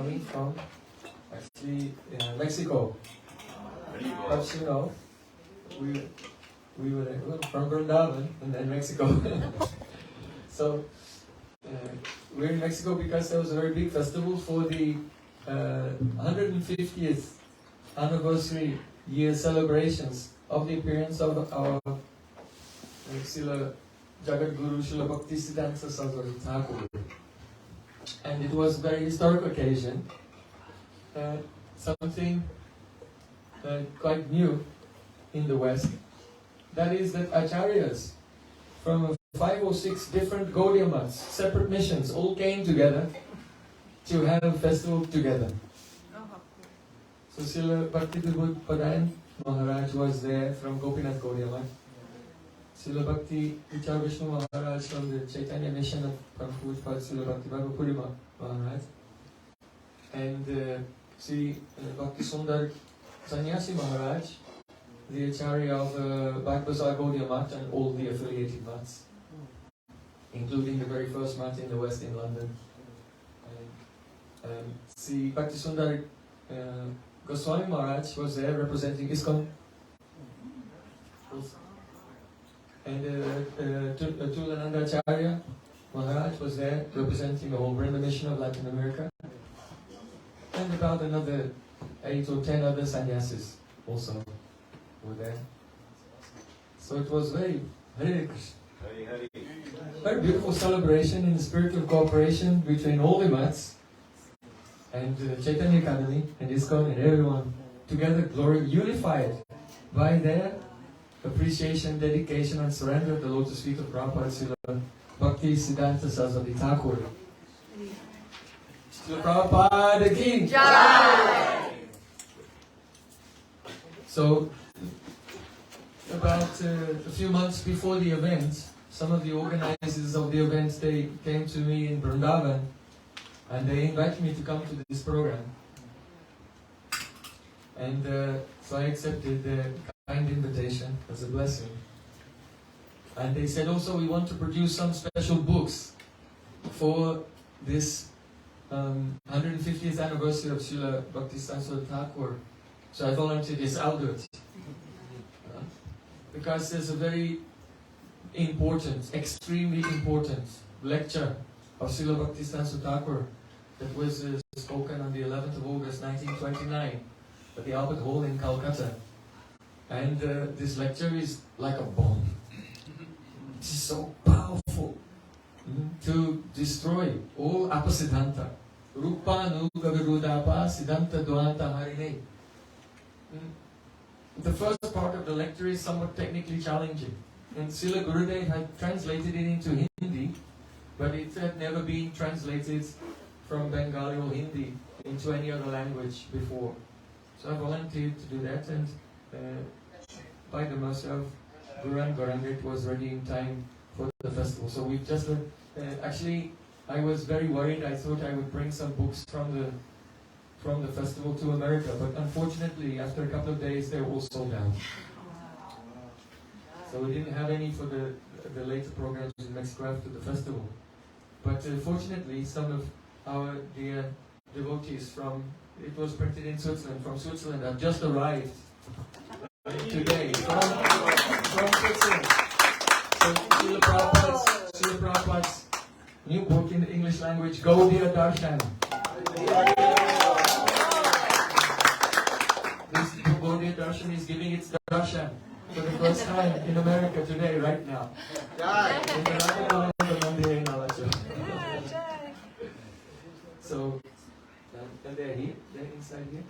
coming from actually Mexico. But you know, we were from Vrindavan and then Mexico. So we're in Mexico because there was a very big festival for the 150th anniversary year celebrations of the appearance of our Srila Jagat Guru Srila Bhaktisiddhanta Saraswati Thakur. And it was a very historic occasion, something quite new in the West. That is that acharyas from 5 or 6 different Gaudiya maths, separate missions, all came together to have a festival together. So Srila Bhakti Vibhuti Padayan Maharaj was there from Gopinath Gaudiya Math. Srila Bhakti Vichar Vishnu Maharaj from the Chaitanya mission of Prabhu Srila Bhakti Bhagavapuri Maharaj. And Sri Bhakti Sundar Sannyasi Maharaj, the Acharya of Bhakti-Bazar Gaudiya Math and all the affiliated maths, including the very first math in the West in London. Sri Bhakti Sundar Goswami Maharaj was there representing ISKCON. And Tulananda Acharya Maharaj was there representing the whole Vrinda mission of Latin America. And about another 8 or 10 other sannyasis also were there. So it was very beautiful celebration in the spirit of cooperation between all the maths and Chaitanya Academy and ISKCON and everyone together, unified by their appreciation, dedication and surrender at the lotus feet of Prabhupada Srila Bhakti Siddhanta Saraswati Thakur. Srila Prabhupada Ki Jai! So, about a few months before the event, some of the organizers of the event, they came to me in Vrindavan and they invited me to come to this program. And so I accepted the kind invitation as a blessing. And they said also, we want to produce some special books for this 150th anniversary of Srila Bhakti Saraswati Thakur. So I volunteered, yes, I'll do it. Because there's a very important, extremely important lecture of Srila Bhakti Saraswati Thakur that was spoken on the 11th of August 1929 at the Albert Hall in Calcutta. And this lecture is like a bomb. It is so powerful to destroy all apasiddhanta. Rupa nuga virudapa siddhanta duanta harine. The first part of the lecture is somewhat technically challenging. And Srila Gurudev had translated it into Hindi, but it had never been translated from Bengali or Hindi into any other language before. So I volunteered to do that, and by the mercy of Guru and Gauranga, it was ready in time for the festival. So we've just, actually, I was very worried. I thought I would bring some books from the festival to America, but unfortunately, after a couple of days, they were all sold out. So we didn't have any for the later programs in Mexico after the festival. But fortunately, some of our dear devotees it was printed in Switzerland, from Switzerland, have just arrived today from Switzerland. So Srila Prabhupada's new book in the English language, Gaudiya Darshan. This Gaudiya Darshan is giving its darshan for the first time in America today, right now. In the Raja Mandir in Alachua. So, and they're here? They're inside here?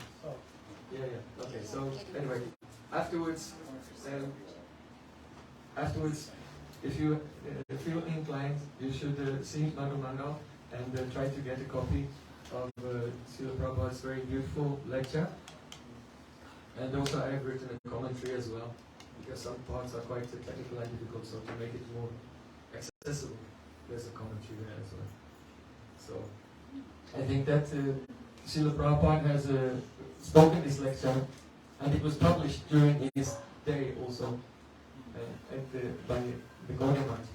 Yeah. Okay, so anyway, afterwards, if you feel inclined, you should see Madhu Mandal and try to get a copy of Srila Prabhupada's very beautiful lecture. And also I have written a commentary as well, because some parts are quite technical and difficult, so to make it more accessible, there's a commentary there as well. So I think that Srila Prabhupada has spoken this lecture, and it was published during his day also by the Gaudiya Math.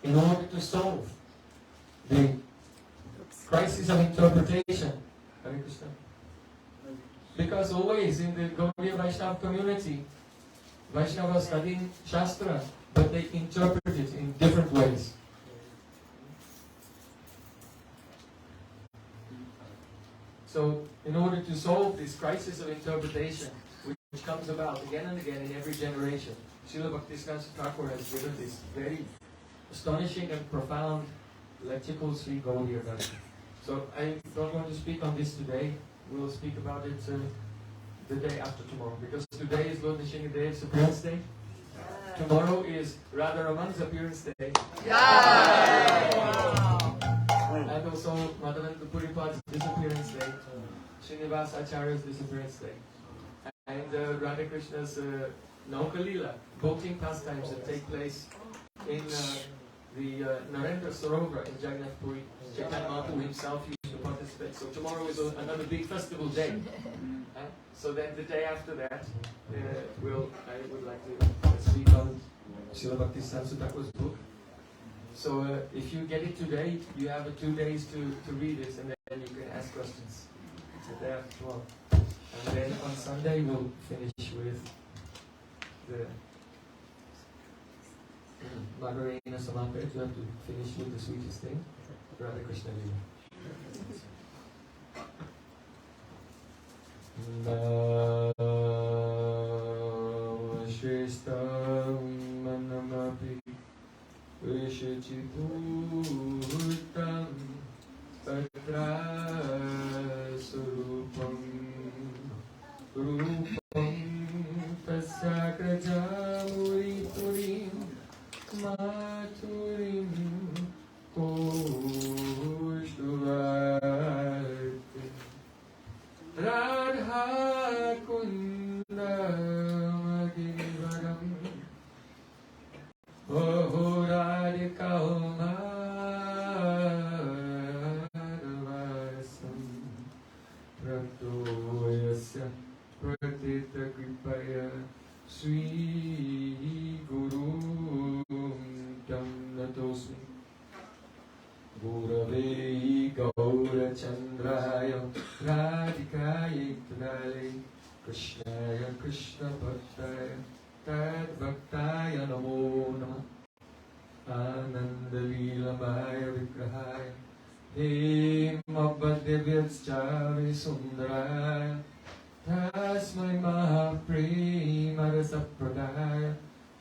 In order to solve the crisis of interpretation. Hare Krishna. Because always in the Gaudiya Vaishnava community, Vaishnavas studying Shastra, but they interpret it in different ways. So, in order to solve this crisis of interpretation, which comes about again and again in every generation, Srila Bhaktisiddhanta Thakur has given this very astonishing and profound lexical Sri Gaudiya Darshan. So, I don't want to speak on this today. We'll speak about it the day after tomorrow, because today is Lord Nrsimha's appearance day. Tomorrow is Radharaman's appearance day. And also Madhavendra Puripad's disappearance day, Srinivas Acharya's disappearance day, and Radha Krishna's Naukalila, boating pastimes that take place in the Narendra Sarovar in Jagannath Puri. Chaitanya Mahaprabhu himself used to participate. So tomorrow is another big festival day. So then the day after that, I would like to speak on Srila Bhaktisiddhanta Thakur's book. So if you get it today, you have 2 days to read it, and then you can ask questions. It's the day after tomorrow. And then on Sunday we'll finish with the Margarina Samapet. You have to finish with the sweetest thing, Radha Krishna Lila. Manamapi Vishachipurtam Patra Surupam Rupam Tasakrajamuri Purim Maturim Koshtuvarti Radha Kunda Magivaram Oh Radhika Madhavasam Pratoyasya Pratita Kripaya Sri Guru Tam Natosmi Gurave Gaura Chandraya Radhikaya Tunale Krishnaya Krishna Bhaktaya Tad Bhaktaya Namo Namah Ananda Leelamaya Vigrahaya Hemabhadevyaschari Sundaraya Tasmai Mahaprema Rasapradaya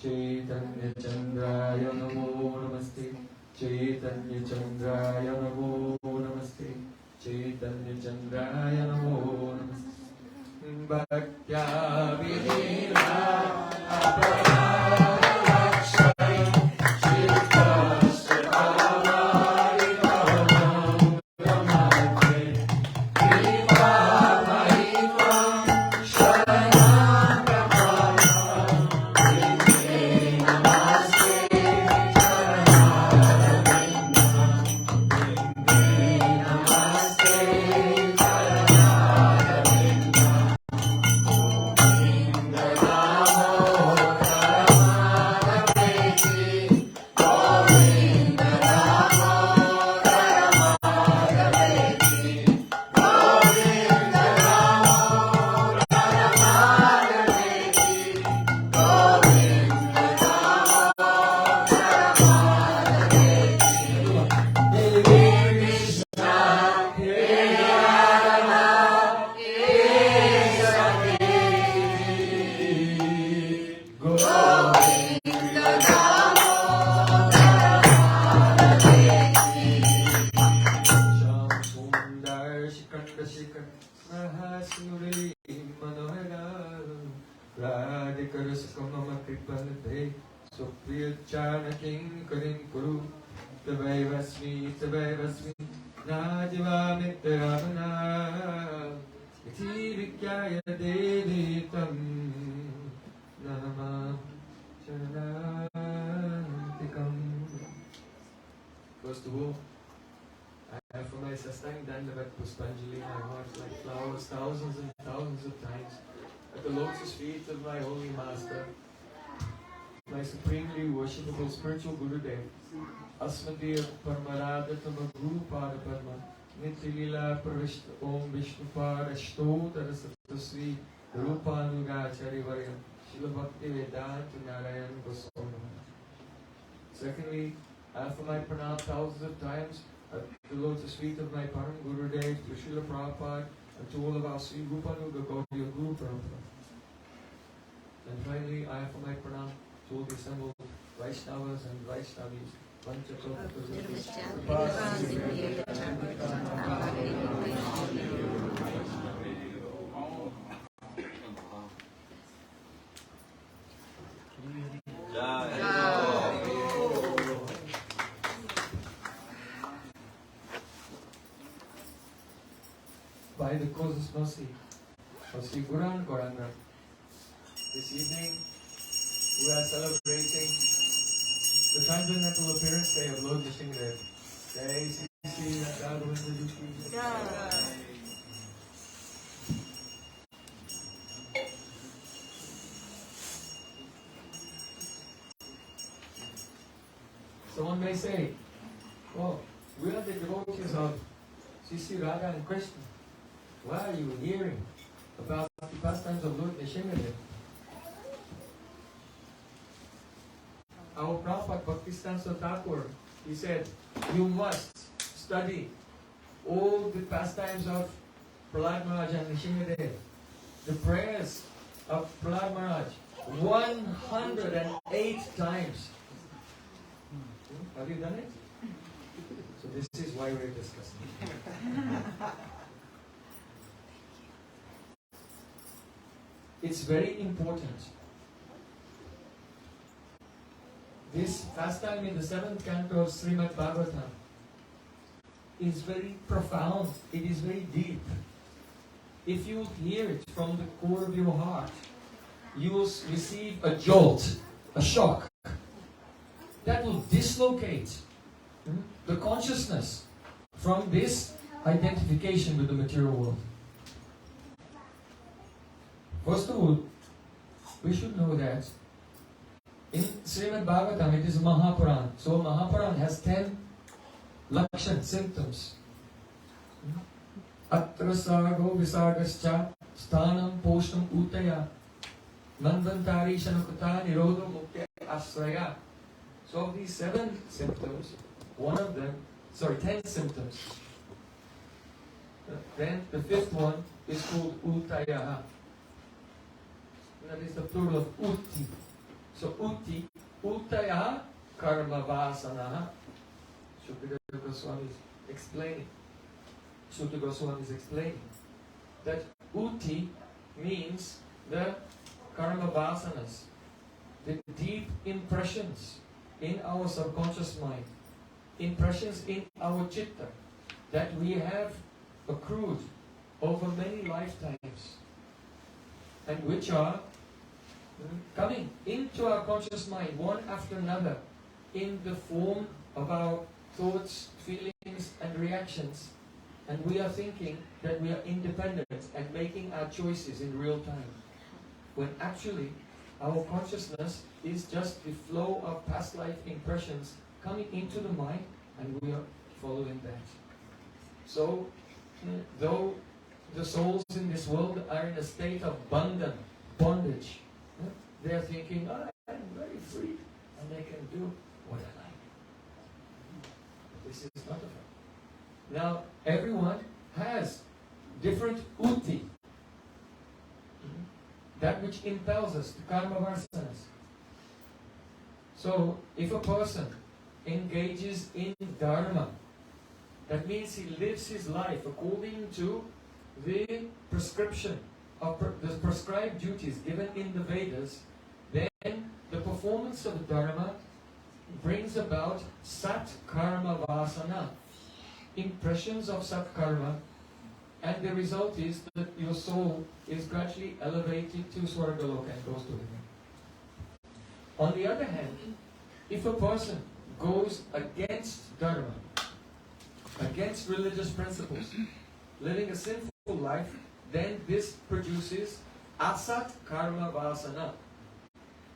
Chaitanya Chandraya Namo Namaste Chaitanya Chandraya Namo Namaste Chaitanya Chandraya Namo Namaste Bhaktya Vinila Aparadakshai Chittasya Bhavari Bhavam Brahmate Kripa Mahitvam Sharanam Brahmanam Vinde Namaste Charanarvindam Vinde Namaste Charanarvindam First of all, I have for my sustaining Dandavat Puspanjali, my heart like flowers thousands and thousands of times at the lotus feet of my holy master, my supremely worshipable spiritual Gurudev, Asmadiya Paramaradhatama Guru Pada Padma, Nitilila Pravishta Om Vishnuparashto Tarasatasvi Rupanuga Charivarya Shila Bhakti Vedanta Narayan Goswami. Secondly, I offer my pranam thousands of times at the lotus feet of my Param Gurudev, to Srila Prabhupada, and to all of our Sri Rupanuga Gaudiya Guru Prabhupada. And finally, I offer my pranam to all the assembled Vaishnavas and Vaishnavis. By the causeless mercy of Sri Guran Gauranga, this evening we are celebrating the transcendental appearance day of Lord Nrisimha. Jai Sri Sri Radha Govinda Ji Ki Jai. Someone may say, oh, we are the devotees of Sri Radha and Krishna. Why are you hearing about the pastimes of Lord Nrisimha? Our Prabhupada Bhaktisiddhanta Thakur, he said, you must study all the pastimes of Prahlad Maharaj and Nrisimha. The prayers of Prahlad Maharaj 108 times. Have you done it? So this is why we're discussing. It's very important. This pastime in the 7th canto of Srimad Bhagavatam is very profound. It is very deep. If you hear it from the core of your heart, you will receive a jolt, a shock, that will dislocate the consciousness from this identification with the material world. First of all, we should know that in Srimad Bhagavatam it is a Mahapuran. So a Mahapuran has 10 lakshan, symptoms. Atra sargo visargascha sthanam poshnam utaya manvantari shanukata nirodho muktya asraya. So of these 7 symptoms, 10 symptoms. Then the 5th one is called utaya. That is the plural of utti. So utti, uttaya karma vasana. Sukadeva Goswami is explaining. Sutta Goswami is explaining that utti means the karma vasanas, the deep impressions in our subconscious mind, impressions in our chitta that we have accrued over many lifetimes, and which are coming into our conscious mind one after another in the form of our thoughts, feelings and reactions, and we are thinking that we are independent and making our choices in real time, when actually our consciousness is just the flow of past life impressions coming into the mind, and we are following that. So though the souls in this world are in a state of bondage, they are thinking, oh, I'm very free and I can do what I like. This is not a fact. Now, everyone has different utti, that which impels us, the karma vasanas. So, if a person engages in dharma, that means he lives his life according to the prescription of the prescribed duties given in the Vedas, then the performance of the dharma brings about sat karma vasana, impressions of sat karma, and the result is that your soul is gradually elevated to Swargaloka and goes to heaven. On the other hand, if a person goes against dharma, against religious principles, living a sinful life, then this produces asat karma vasana.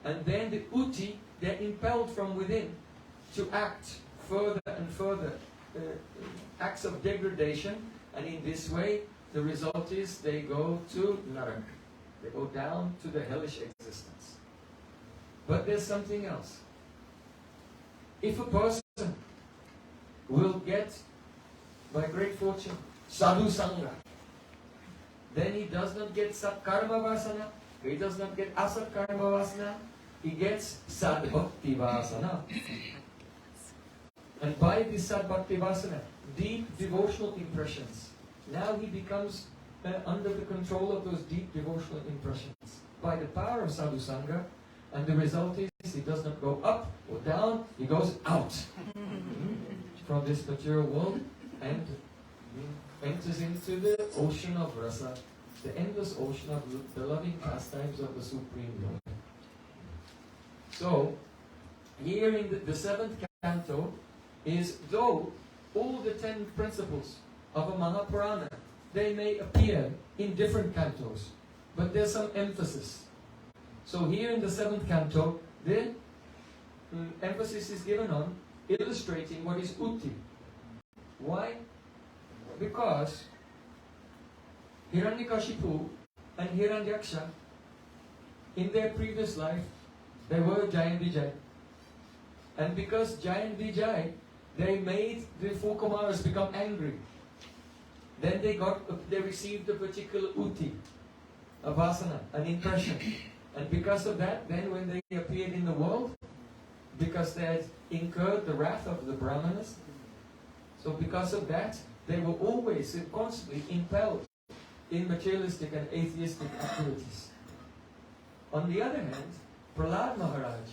And then the utti, they're impelled from within to act further and further acts of degradation, and in this way, the result is they go to Narak. They go down to the hellish existence. But there's something else. If a person will get, by great fortune, sadhu sangha, then he does not get satkarma vasana, he does not get asatkarma vasana, he gets sadbhakti vasana. And by this sadbhakti vasana, deep devotional impressions, now he becomes under the control of those deep devotional impressions by the power of sadhu sangha, and the result is he does not go up or down, he goes out from this material world and enters into the ocean of rasa, the endless ocean of the loving pastimes of the Supreme Lord. So, here in the 7th canto is, though all the 10 principles of a Mahapurana, they may appear in different cantos, but there's some emphasis. So here in the 7th canto, the emphasis is given on illustrating what is Utti. Why? Because Hiranyakashipu and Hiranyaksha, in their previous life, they were Jai and Vijay. And because Jai and Vijay, they made the 4 Kumaras become angry. Then they received a particular utti, a vasana, an impression. And because of that, then when they appeared in the world, because they had incurred the wrath of the Brahmanas, so because of that, they were always and constantly impelled in materialistic and atheistic activities. On the other hand, Prahlad Maharaj,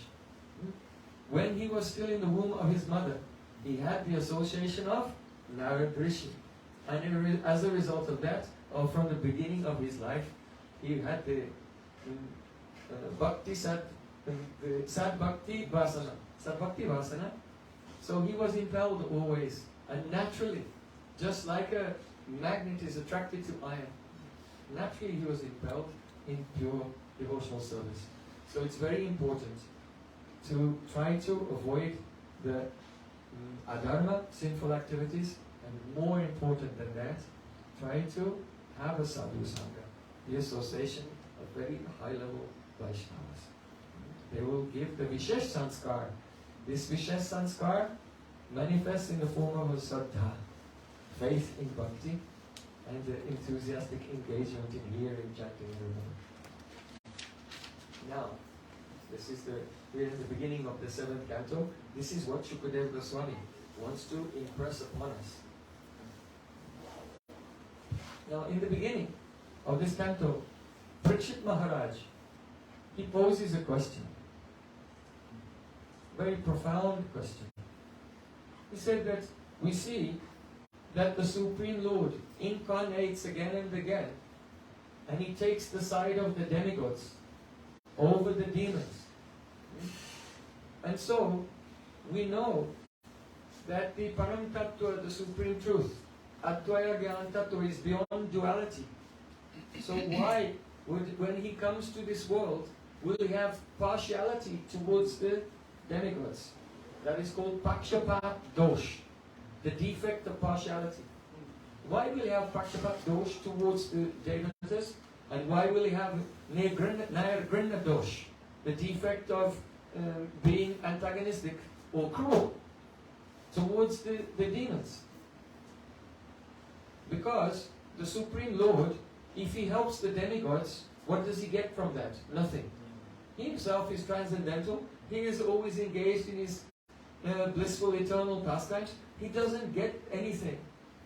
when he was still in the womb of his mother, he had the association of Narad Rishi. And as a result of that, or from the beginning of his life, he had the Bhakti Sad Bhakti Vasana. Sad Bhakti Vasana. So he was impelled always, and naturally, just like a magnet is attracted to iron, naturally he was impelled in pure devotional service. So it's very important to try to avoid the adharma, sinful activities, and more important than that, try to have a sadhu sangha, the association of very high level Vaishnavas. They will give the Vishesh Sanskar. This Vishesh Sanskar manifests in the form of a Saddha, faith in bhakti, and the enthusiastic engagement in hearing, chanting, and remembering. Now, we're in the beginning of the 7th canto. This is what Shukadeva Goswami wants to impress upon us. Now, in the beginning of this canto, Parikshit Maharaj, he poses a question. Very profound question. He said that we see that the Supreme Lord incarnates again and again, and he takes the side of the demigods over the demons. And so, we know that the Param Tattva, the Supreme Truth, Advaya Gyan Tattva, is beyond duality. So why, when he comes to this world, will he have partiality towards the demigods? That is called Pakshapat Dosh, the defect of partiality. Why will he have Pakshapat Dosh towards the devatas? And why will he have Nayargrina Dosh, the defect of being antagonistic or cruel towards the demons? Because the Supreme Lord, if he helps the demigods, what does he get from that? Nothing. He himself is transcendental. He is always engaged in his blissful eternal pastimes. He doesn't get anything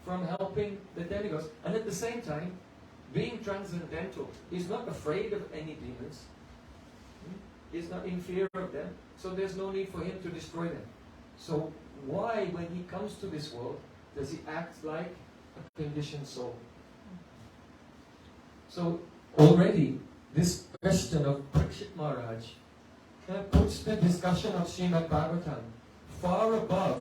from helping the demigods. And at the same time, being transcendental, he's not afraid of any demons. He's not in fear of them. So there's no need for him to destroy them. So why, when he comes to this world, does he act like a conditioned soul? So already this question of Parikshit Maharaj puts the discussion of Srimad Bhagavatam far above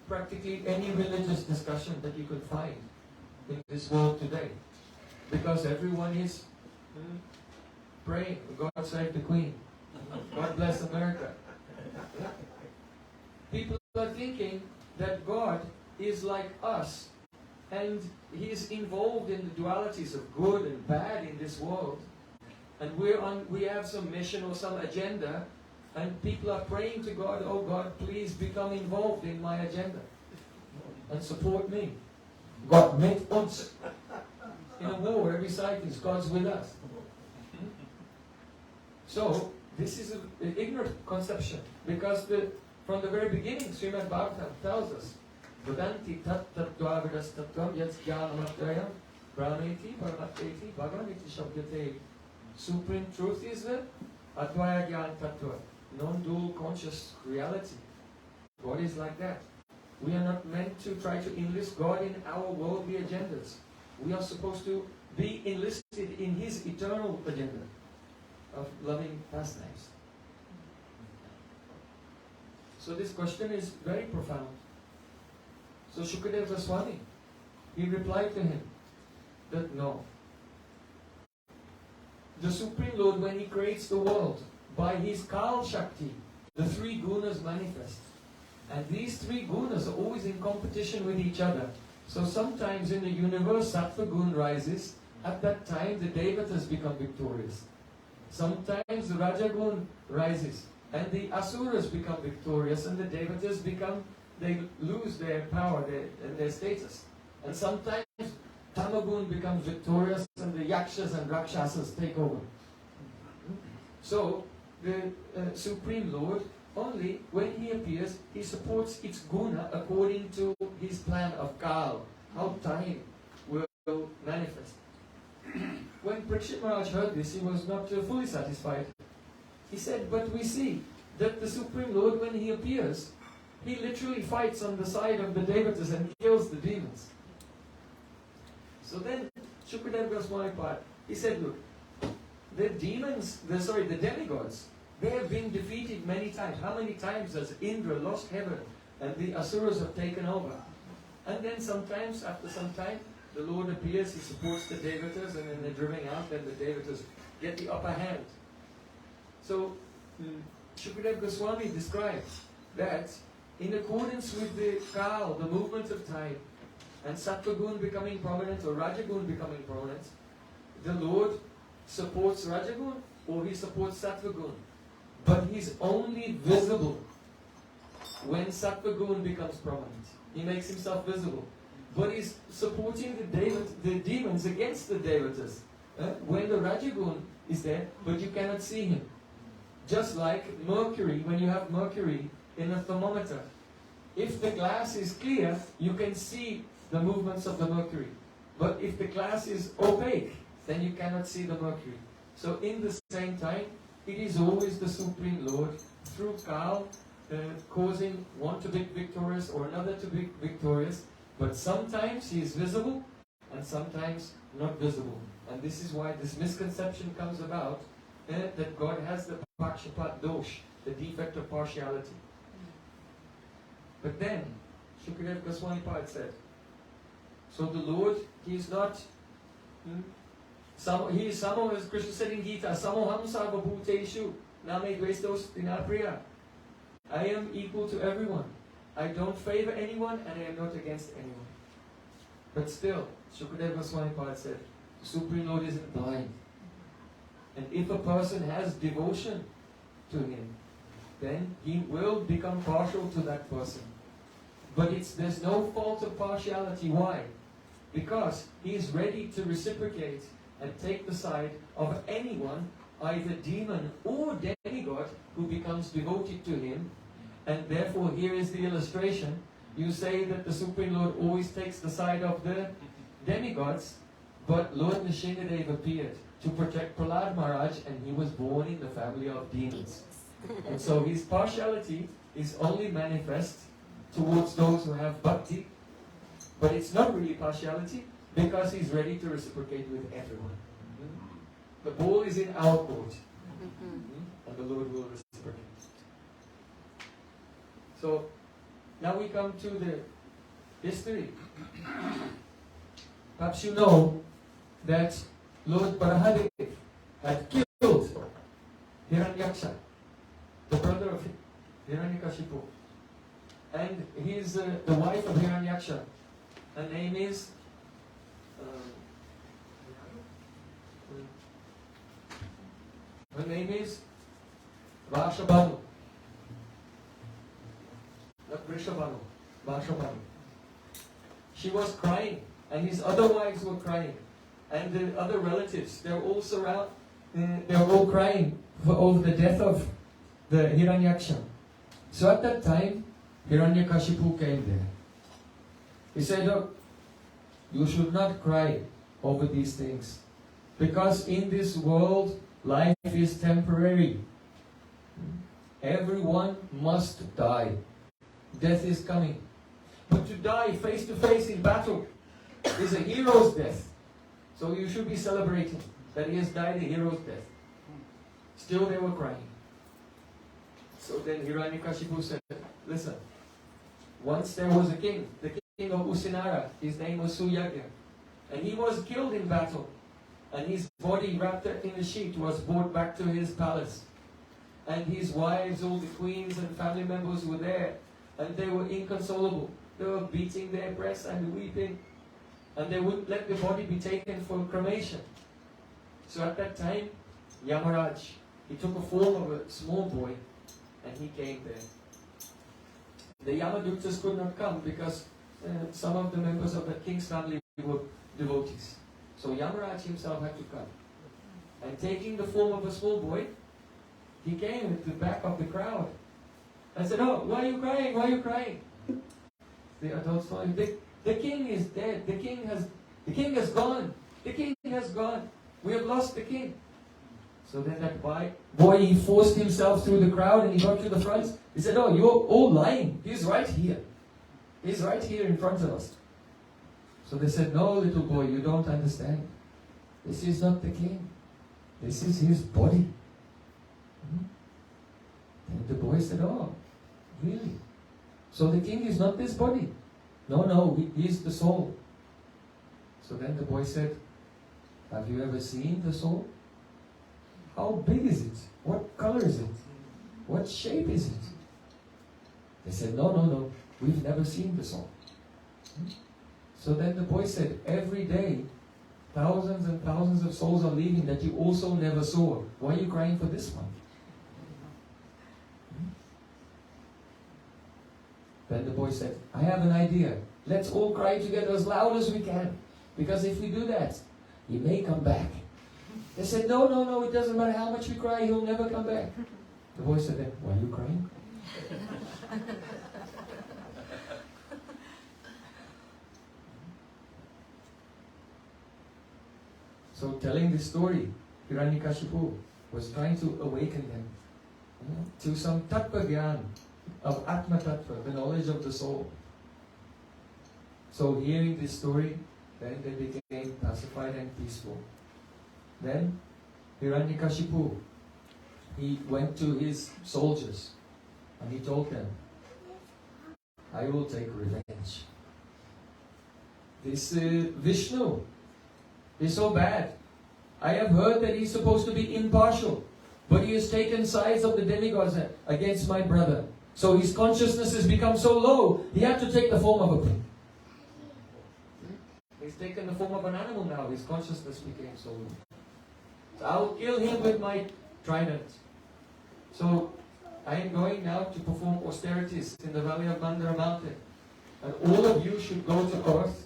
practically any religious discussion that you could find in this world today. Because everyone is praying, God save the Queen, God bless America. People are thinking that God is like us, and He is involved in the dualities of good and bad in this world, and we have some mission or some agenda, and people are praying to God, oh God, please become involved in my agenda and support me. God made us. In a war, every side is God's with us. So, this is an ignorant conception, because from the very beginning, Srimad Bhagavatam tells us, Vadanti tat tattvavidas tattvam yat jnanamatayam praneti paramateti bhagavaniti shabdyate. Supreme truth is the Advaya Jnana Tattva, non-dual conscious reality. God is like that. We are not meant to try to enlist God in our worldly agendas. We are supposed to be enlisted in His eternal agenda of loving pastimes. So this question is very profound. So Shukadeva Goswami, he replied to him that no. The Supreme Lord, when He creates the world, by His Kal Shakti, the three gunas manifest. And these three gunas are always in competition with each other. So sometimes in the universe, Sattva gun rises. At that time, the Devatas become victorious. Sometimes the Rajagun rises, and the Asuras become victorious, and the Devatas they lose their power and their status. And sometimes Tamagun becomes victorious, and the Yakshas and Rakshasas take over. So, the Supreme Lord, only when He appears, He supports its guna according to His plan of Kal, how time will manifest. When Parikshit Maharaj heard this, he was not fully satisfied. He said, but we see that the Supreme Lord, when He appears, He literally fights on the side of the Devatas and kills the demons. So then, Shukadeva Goswami Pad, he said, look, the demigods, they have been defeated many times. How many times has Indra lost heaven and the Asuras have taken over? And then sometimes, after some time, the Lord appears, He supports the Devatas, and then they're driven out, and the Devatas get the upper hand. So, Shukadeva Goswami describes that in accordance with the Kal, the movement of time, and Sattvagun becoming prominent or Rajagun becoming prominent, the Lord supports Rajagun or He supports Sattvagun. But He's only visible when Sattvagun becomes prominent. He makes Himself visible. But He's supporting the demons against the Devatas. When the Rajagun is there, but you cannot see him. Just like mercury, when you have mercury in a thermometer. If the glass is clear, you can see the movements of the mercury. But if the glass is opaque, then you cannot see the mercury. So in the same time, it is always the Supreme Lord, through Kal, causing one to be victorious or another to be victorious. But sometimes He is visible, and sometimes not visible. And this is why this misconception comes about, that God has the Pakshapat dosh, the defect of partiality. But then, Shukadeva Goswami Pad said, so the Lord, He is not, He is Samo, as Krishna said in Gita, Samoham Sarva Bhuteshu, Name Dvestos Dinapriya. I am equal to everyone. I don't favor anyone, and I am not against anyone. But still, Shukadeva Goswami Pad said, the Supreme Lord isn't blind. And if a person has devotion to Him, then he will become partial to that person. But there's no fault of partiality. Why? Because He is ready to reciprocate and take the side of anyone, either demon or demigod, who becomes devoted to Him. And therefore, here is the illustration. You say that the Supreme Lord always takes the side of the demigods, but Lord Nrsimhadev appeared to protect Prahlad Maharaj, and he was born in the family of demons. And so His partiality is only manifest towards those who have bhakti, but it's not really partiality, because He's ready to reciprocate with everyone. The ball is in our court, and the Lord will reciprocate. So, now we come to the history. Perhaps you know that Lord Barahadev had killed Hiranyaksha, the brother of Hiranyakashipu. And he's the wife of Hiranyaksha. Her name is Vashabhanu. Not Vrishabhanu, Vashabhanu. She was crying, and his other wives were crying, and the other relatives, they were all crying over the death of the Hiranyaksha. So at that time, Hiranyakashipu came there. He said, look, you should not cry over these things, because in this world, life is temporary. Everyone must die. Death is coming. But to die face to face in battle is a hero's death. So you should be celebrating that he has died a hero's death. Still they were crying. So then Hiranyakashipu said, listen, once there was a king, the king of Usinara, his name was Suyagya, and he was killed in battle, and his body wrapped in a sheet was brought back to his palace. And his wives, all the queens and family members were there, and they were inconsolable. They were beating their breasts and weeping, and they wouldn't let the body be taken for cremation. So at that time, Yamaraj, he took a form of a small boy, and he came there. The Yamaduttas could not come because some of the members of the king's family were devotees. So Yamaraj himself had to come. And taking the form of a small boy, he came at the back of the crowd and said, oh, why are you crying? Why are you crying? The adults told him, the king is dead. The king has gone. The king has gone. We have lost the king. So then that boy, he forced himself through the crowd and he got to the front. He said, oh, you're all lying. He's right here. He's right here in front of us. So they said, no, little boy, you don't understand. This is not the king. This is his body. And the boy said, oh, really? So the king is not this body? No, he is the soul. So then the boy said, have you ever seen the soul? How big is it? What color is it? What shape is it? They said, no, we've never seen the soul. So then the boy said, every day, thousands and thousands of souls are leaving that you also never saw. Why are you crying for this one? Then the boy said, I have an idea. Let's all cry together as loud as we can. Because if we do that, he may come back. They said, no, it doesn't matter how much we cry, he'll never come back. The boy said, then, why are you crying? So telling this story, Hiranyakashipu was trying to awaken them to some tattva gyan of Atma Tattva, the knowledge of the soul. So hearing this story, then they became pacified and peaceful. Then Hiranyakashipu, he went to his soldiers and he told them, I will take revenge. This Vishnu is so bad. I have heard that he's supposed to be impartial, but he has taken sides of the demigods against my brother. So his consciousness has become so low, he had to take the form of a pig. He's taken the form of an animal now, his consciousness became so low. So I'll kill him with my trident. So I am going now to perform austerities in the valley of Mandara mountain. And all of you should go to earth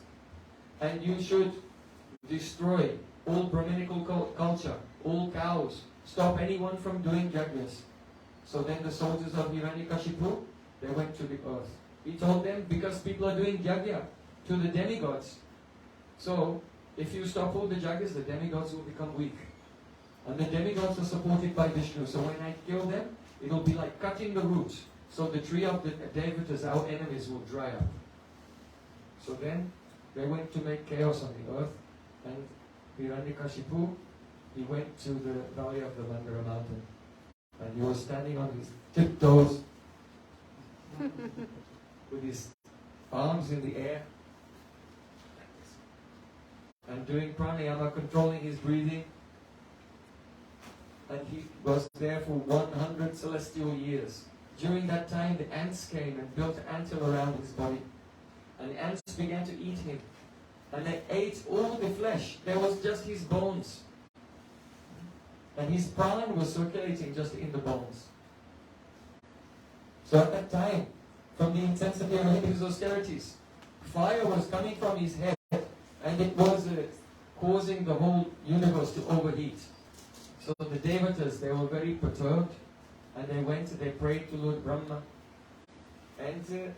and you should destroy all Brahminical culture, all cows, stop anyone from doing yajnas. So then the soldiers of Hiranyakashipu, they went to the earth. He told them, because people are doing yajna to the demigods. So if you stop all the yajnas, the demigods will become weak. And the demigods are supported by Vishnu. So when I kill them, it will be like cutting the roots. So the tree of the Devatas, our enemies, will dry up. So then they went to make chaos on the earth. And Hiranyakashipu, he went to the valley of the Mandara mountain. And he was standing on his tiptoes with his arms in the air and doing pranayama, controlling his breathing. And he was there for 100 celestial years. during that time the ants came and built an anthill around his body. And the ants began to eat him. And they ate all the flesh. There was just his bones. And his prana was circulating just in the bones. So at that time, from the intensity of his austerities, fire was coming from his head, and it was causing the whole universe to overheat. So the Devatas, they were very perturbed, and they prayed to Lord Brahma. And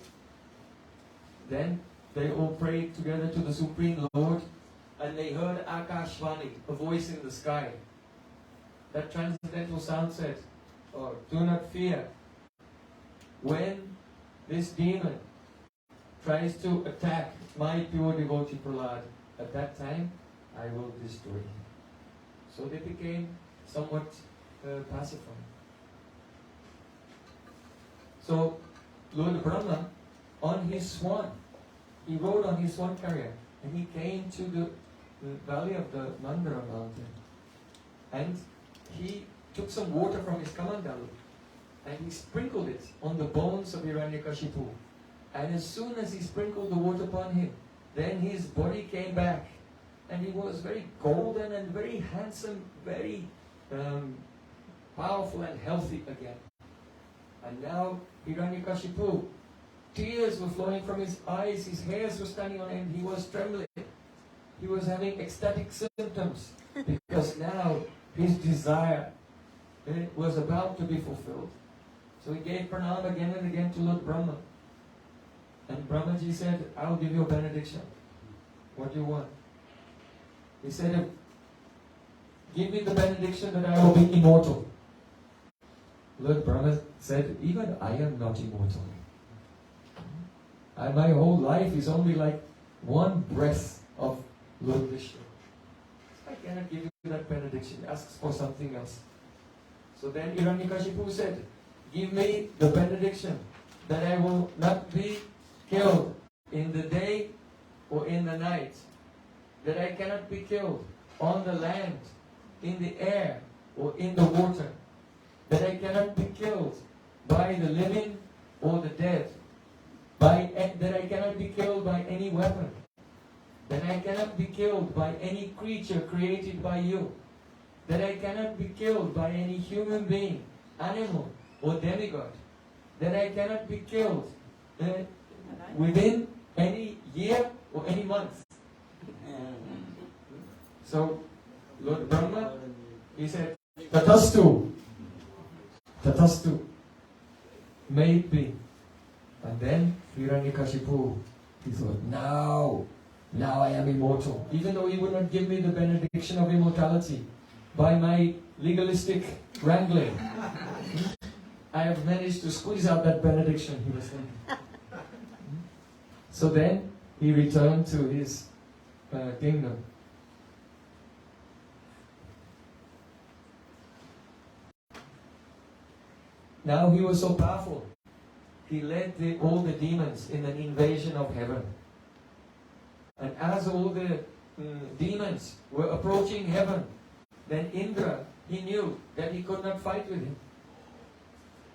then they all prayed together to the Supreme Lord, and they heard Akashvani, a voice in the sky. That transcendental sound said, "Oh, do not fear. When this demon tries to attack my pure devotee Prahlad, at that time I will destroy him." So they became somewhat pacified. So Lord Brahma, on his swan, he rode on his swan carrier, and he came to the valley of the Mandara mountain, and he took some water from his kamandalu, and he sprinkled it on the bones of Hiranyakashipu. And as soon as he sprinkled the water upon him, then his body came back, and he was very golden and very handsome, very powerful and healthy again. And now Hiranyakashipu, tears were flowing from his eyes, his hairs were standing on him, he was trembling. He was having ecstatic symptoms, because now his desire was about to be fulfilled. So he gave pranam again and again to Lord Brahma. And Brahmaji said, "I'll give you a benediction. What do you want?" He said, "Give me the benediction that I will be immortal." Lord Brahma said, "Even I am not immortal. And my whole life is only like one breath of Lord Vishnu. I cannot give you that benediction. Ask for something else." So then Hiranyakashipu said, "Give me the benediction that I will not be killed in the day or in the night, that I cannot be killed on the land, in the air, or in the water, that I cannot be killed by the living or the dead, that I cannot be killed by any weapon, that I cannot be killed by any creature created by you, that I cannot be killed by any human being, animal, or demigod, that I cannot be killed within any year or any month." So Lord Brahma, he said, "Tatastu, Tatastu, may it be." And then Hiranyakashipu, he thought, now I am immortal. Even though he would not give me the benediction of immortality, by my legalistic wrangling, I have managed to squeeze out that benediction, he was thinking. So then he returned to his kingdom. Now he was so powerful, he led all the demons in an invasion of heaven. And as all the demons were approaching heaven, then Indra, he knew that he could not fight with him.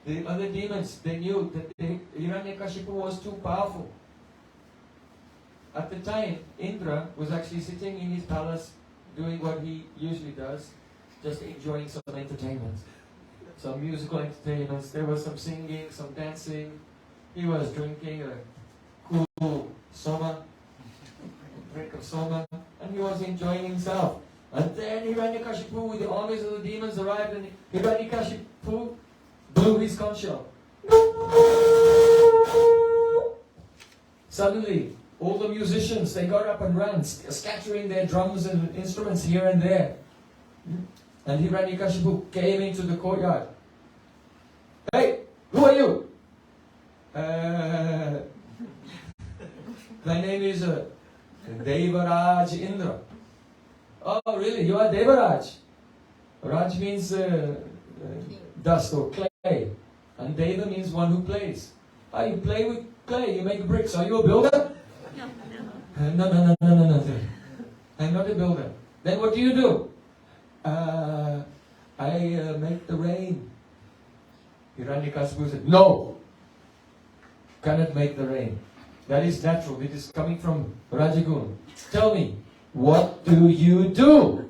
The other demons, they knew that Hiranyakashipu was too powerful. At the time, Indra was actually sitting in his palace doing what he usually does, just enjoying some entertainment. Some musical entertainments, there was some singing, some dancing. He was drinking a cool soma, drink of soma, and he was enjoying himself. And then Hiranyakashipu with the armies of the demons arrived, and Hiranyakashipu blew his conch shell. Suddenly, all the musicians, they got up and ran, scattering their drums and instruments here and there. And Hiranyakashipu came into the courtyard. "Hey, who are you?" "My name is Devaraj Indra." "Oh, really? You are Devaraj?" Raj means dust or clay. And Deva means one who plays. "Ah, you play with clay, you make bricks. Are you a builder?" No. I'm not a builder. "Then what do you do?" I make the rain." Hiranyakashipu said, no! Cannot make the rain. That is natural. It is coming from Rajagun. Tell me, what do you do?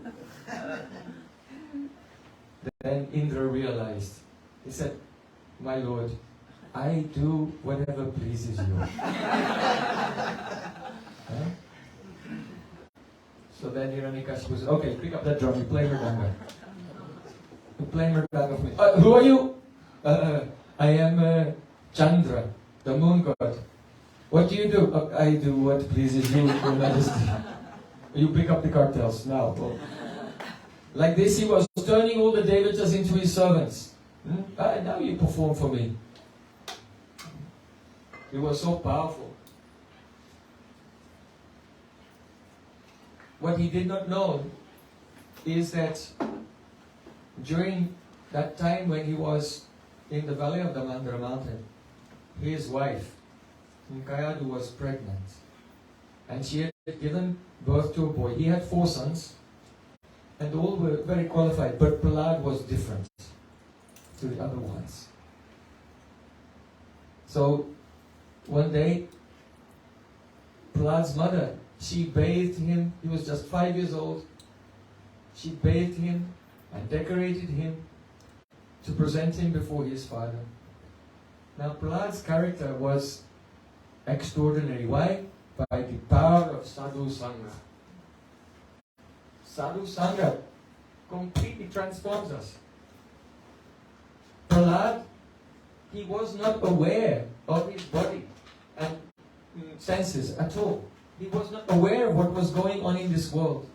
Then Indra realized. He said, my lord, I do whatever pleases you. Huh? So then Hiranyakashipu said, okay, pick up that drum, you play Mridanga. You play Mridanga for me. Who are you? I am Chandra, the moon god. What do you do? I do what pleases you, Your Majesty. You pick up the cartels now. Oh. Like this, he was turning all the Devatas into his servants. Now you perform for me. He was so powerful. What he did not know is that during that time when he was in the valley of the Mandara mountain, his wife, Nkayadu, was pregnant. And she had given birth to a boy. He had 4 sons, and all were very qualified, but Prahlad was different to the other ones. So, one day, Prahlad's mother, she bathed him. He was just 5 years old. She bathed him and decorated him to present him before his father. Now, Prahlad's character was extraordinary. Why? By the power of Sadhu Sangha. Sadhu Sangha completely transforms us. Prahlad, he was not aware of his body and senses at all. He was not aware of what was going on in this world.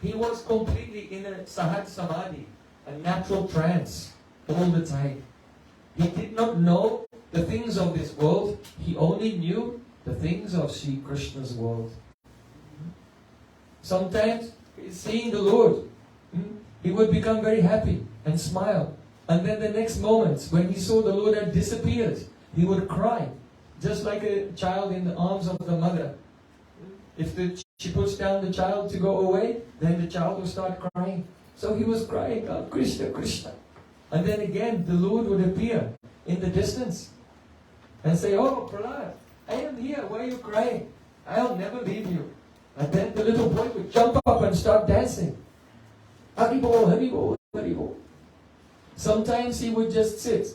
He was completely in a Sahaj Samadhi, a natural trance, all the time. He did not know the things of this world. He only knew the things of Sri Krishna's world. Sometimes, seeing the Lord, he would become very happy and smile. And then the next moment, when he saw the Lord had disappeared, he would cry, just like a child in the arms of the mother. If she puts down the child to go away, then the child will start crying. So he was crying, oh, Krishna, Krishna. And then again, the Lord would appear in the distance and say, oh, Prahlad, I am here, why are you crying? I'll never leave you. And then the little boy would jump up and start dancing. Haribol, Haribol, Haribol. Sometimes he would just sit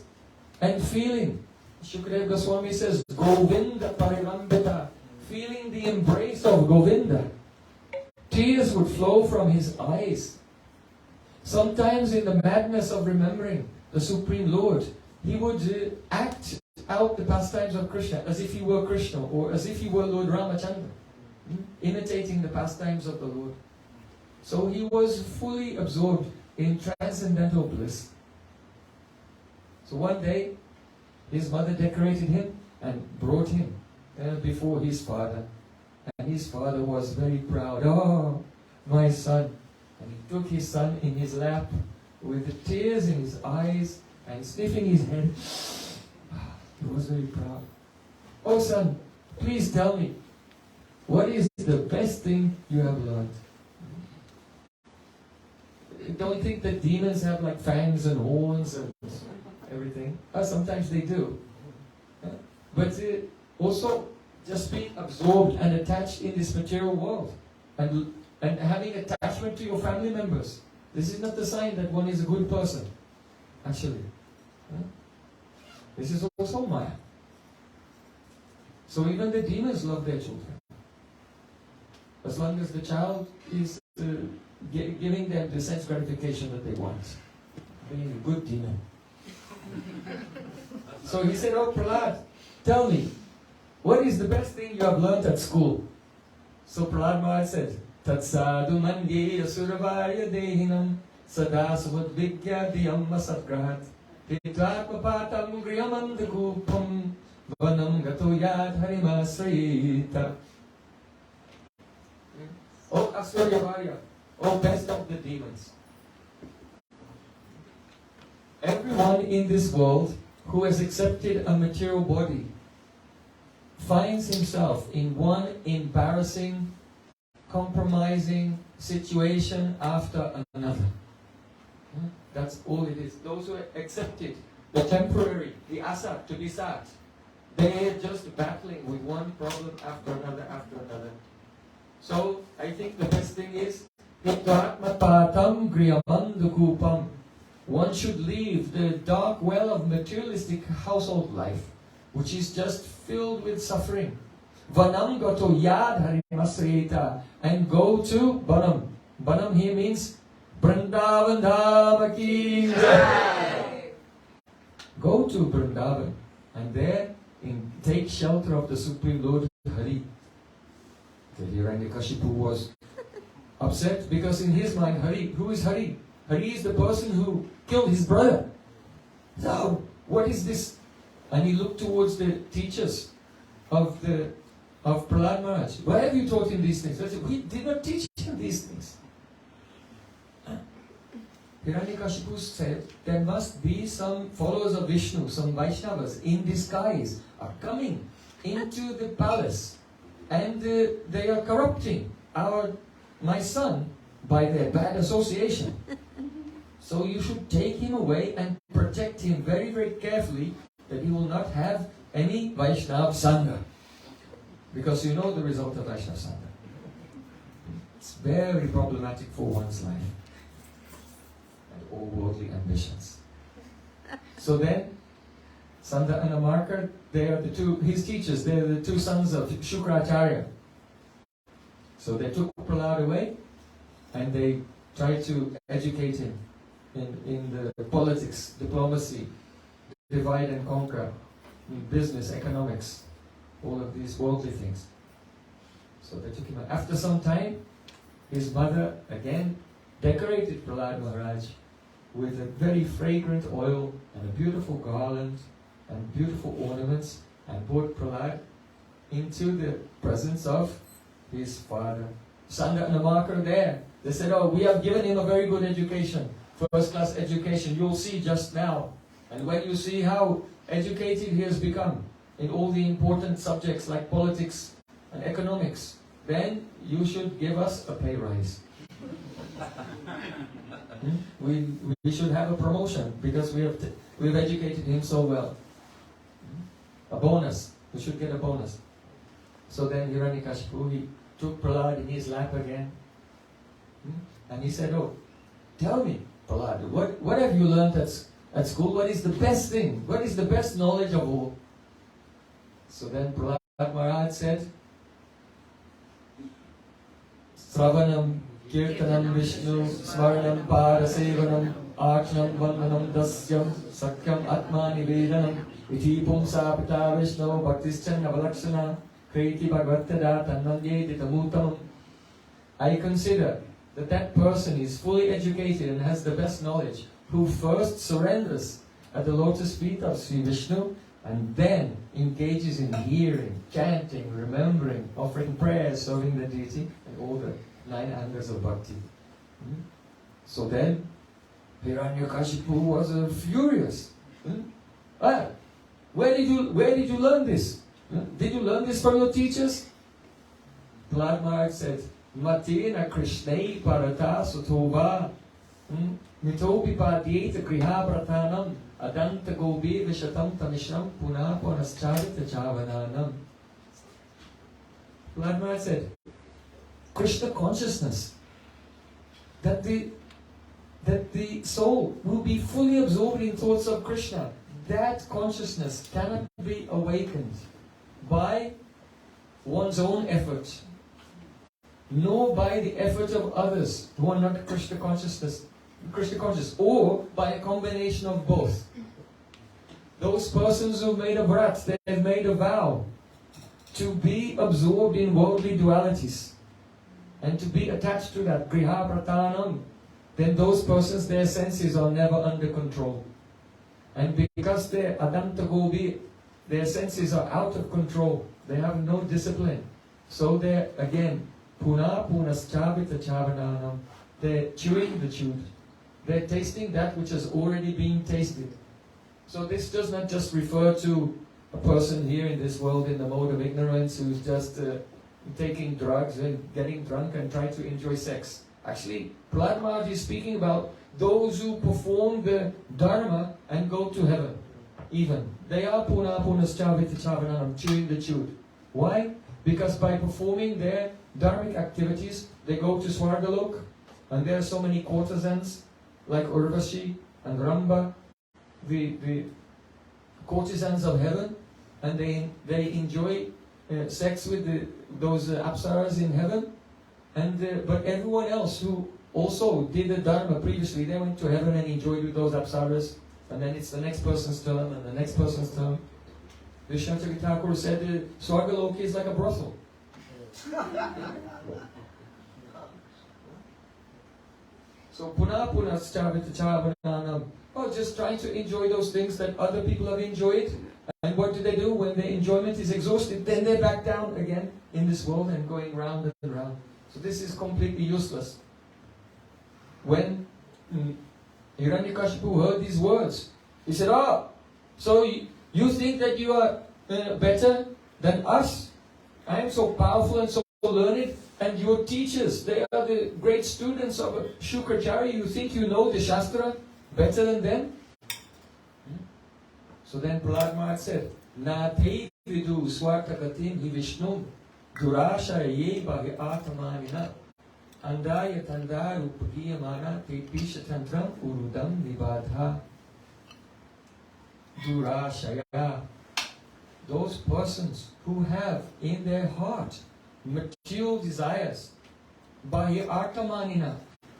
and feeling. Shukadeva Goswami says, Govinda Parirambita, feeling the embrace of Govinda. Tears would flow from his eyes. Sometimes in the madness of remembering the Supreme Lord, he would act out the pastimes of Krishna as if he were Krishna or as if he were Lord Ramachandra, imitating the pastimes of the Lord. So he was fully absorbed in transcendental bliss. So one day, his mother decorated him and brought him before his father. And his father was very proud. Oh, my son. And he took his son in his lap with the tears in his eyes and sniffing his head. He was very proud. Oh son, please tell me, what is the best thing you have learned? Don't think that demons have like fangs and horns and everything. Sometimes they do. But also just being absorbed and attached in this material world. And having attachment to your family members. This is not the sign that one is a good person. Actually. This is also Maya. So even the demons love their children. As long as the child is giving them the sense gratification that they want. Being a good demon. So he said, oh Prahlad, tell me, what is the best thing you have learned at school? So Prahlad Maharaj said, Tat sadhu manye asuravarya dehinam sada suvadvigya diyam masatgrahat pitratma patam griyamandakupam vanam gato yad harimasrayita. Oh Asuryavarya, oh best of the demons. Everyone in this world who has accepted a material body finds himself in one embarrassing, compromising situation after another. That's all it is. Those who accepted the temporary, the asat, to be sat. They're just battling with one problem after another after another. So I think the best thing is one should leave the dark well of materialistic household life, which is just filled with suffering. Vanam gato yad harimasreta, and go to Vanam. Vanam here means Vrindavan Dhama ki jai. Go to Vrindavan and there take shelter of the Supreme Lord Hari. The Hiranyakashipu was upset because in his mind, Hari, who is Hari? Hari is the person who killed his brother. So, what is this? And he looked towards the teachers of Prahlad Maharaj. Why have you taught him these things? They said, we did not teach him these things. Hiranyakashipu said, there must be some followers of Vishnu, some Vaishnavas in disguise are coming into the palace and they are corrupting my son by their bad association. So you should take him away and protect him very, very carefully that he will not have any Vaishnav Sangha. Because you know the result of Vaishnav Sangha. It's very problematic for one's life. And all worldly ambitions. So then, Sanda and Amarka, they are his teachers, they are the two sons of Shukracharya. So they took Prahlad away and they tried to educate him in the politics, diplomacy, divide and conquer, business, economics, all of these worldly things. So they took him out. After some time, his mother again decorated Prahlad Maharaj with a very fragrant oil and a beautiful garland and beautiful ornaments and brought Prahlad into the presence of his father. Sanda and Amarka are there. They said, oh, we have given him a very good education, first class education. You'll see just now. And when you see how educated he has become in all the important subjects like politics and economics, then you should give us a pay rise. We should have a promotion because we've educated him so well. A bonus. We should get a bonus. So then Hiranyakashipu, he took Prahlad in his lap again. And he said, oh, tell me, Prahlad, what have you learned at school? What is the best thing? What is the best knowledge of all? So then Prahlad Maharaj said, Sravanam, Kirtanam, Vishnu, Smaranam, Parasevanam, Archanam, Vandanam, Dasyam, Sakyam, Atmani, Vedanam, Iti Pumsa, Pita, Vishnu, Bhaktischan, Avalakshana, Kriti, Bhagavatada, Tanmanye, Titamutamam. I consider that person is fully educated and has the best knowledge, who first surrenders at the lotus feet of Sri Vishnu and then engages in hearing, chanting, remembering, offering prayers, serving the deity, and all the 9 angles of bhakti. So then, Hiranyakashipu was furious. Where did you learn this? Did you learn this from your teachers? Prahlad Maharaj said, Matina Krishnai Parata Sutova Mitopi Padyeta Kriha Pratanam Adanta Gobi Vishatam Tamishram Puna Punascharita Chavananam. Prahlad Maharaj said, Krishna consciousness, that the soul will be fully absorbed in thoughts of Krishna. That consciousness cannot be awakened by one's own effort, nor by the effort of others who are not Krishna conscious, or by a combination of both. Those persons who made a vrat, they have made a vow to be absorbed in worldly dualities and to be attached to that griha pratanam, then those persons, their senses are never under control. And because they're adanta gobi, their senses are out of control. They have no discipline. So they're, again, punaschabita chavananam. They're chewing the chewed. They're tasting that which has already been tasted. So this does not just refer to a person here in this world in the mode of ignorance who's just taking drugs and getting drunk and trying to enjoy sex. Actually, Prahlad Maharaj is speaking about those who perform the Dharma and go to heaven. Even. They are puna punaschavita chavananam, chewing the chewed. Why? Because by performing their dharmic activities, they go to Swargalok, and there are so many courtesans like Urvashi and Ramba, the courtesans of heaven, and they enjoy sex with those apsaras in heaven. And but everyone else who also did the Dharma previously, they went to heaven and enjoyed with those apsaras, and then it's the next person's turn and the next person's turn. The Shanti Thakur said Swargaloka is like a brothel. So puna punaschavita chavananam. Oh, just trying to enjoy those things that other people have enjoyed. And what do? When their enjoyment is exhausted, then they're back down again in this world and going round and round. So this is completely useless. When Hiranyakashipu heard these words, he said, "Oh, so you think that you are better than us? I am so powerful and so learned, and your teachers, they are the great students of Shukracharya. You think you know the Shastra better than them?" So then Prahlad Maharaj said, "Na te vidu swartagatim hi Vishnum durasha ye bhagi atmanina andaya tandaru pagiyamana te pisha tantram urudam nibadha." Durashaya. Those persons who have in their heart material desires, bhagi atmanina,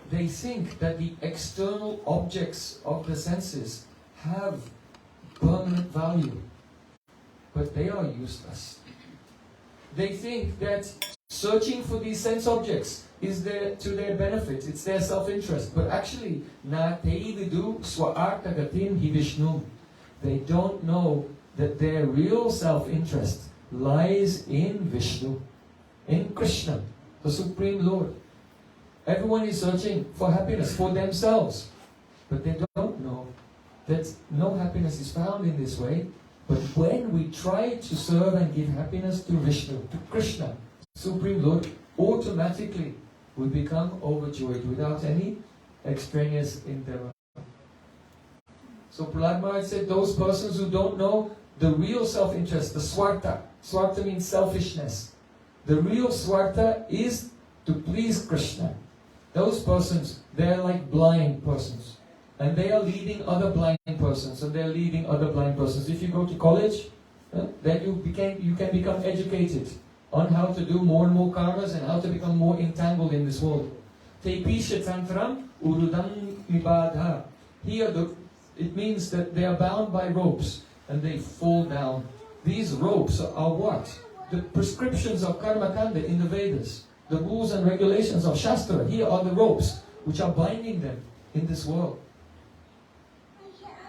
they think that the external objects of the senses have permanent value, but they are useless. They think that searching for these sense objects is to their benefit, it's their self-interest, but actually, na te vidu swartagatim hi Vishnum. They don't know that their real self-interest lies in Vishnu, in Krishna, the Supreme Lord. Everyone is searching for happiness for themselves, but they don't know that no happiness is found in this way. But when we try to serve and give happiness to Vishnu, to Krishna, Supreme Lord, automatically we become overjoyed without any extraneous endeavor. So Prahlad Maharaj said, those persons who don't know the real self-interest, the swarta. Swarta means selfishness. The real swarta is to please Krishna. Those persons, they are like blind persons. And they are leading other blind persons, and they are leading other blind persons. If you go to college, then you can become educated on how to do more and more karmas and how to become more entangled in this world. Tepisha tantram urudam nibadha. Here it means that they are bound by ropes and they fall down. These ropes are what? The prescriptions of karma kanda in the Vedas. The rules and regulations of Shastra. Here are the ropes which are binding them in this world.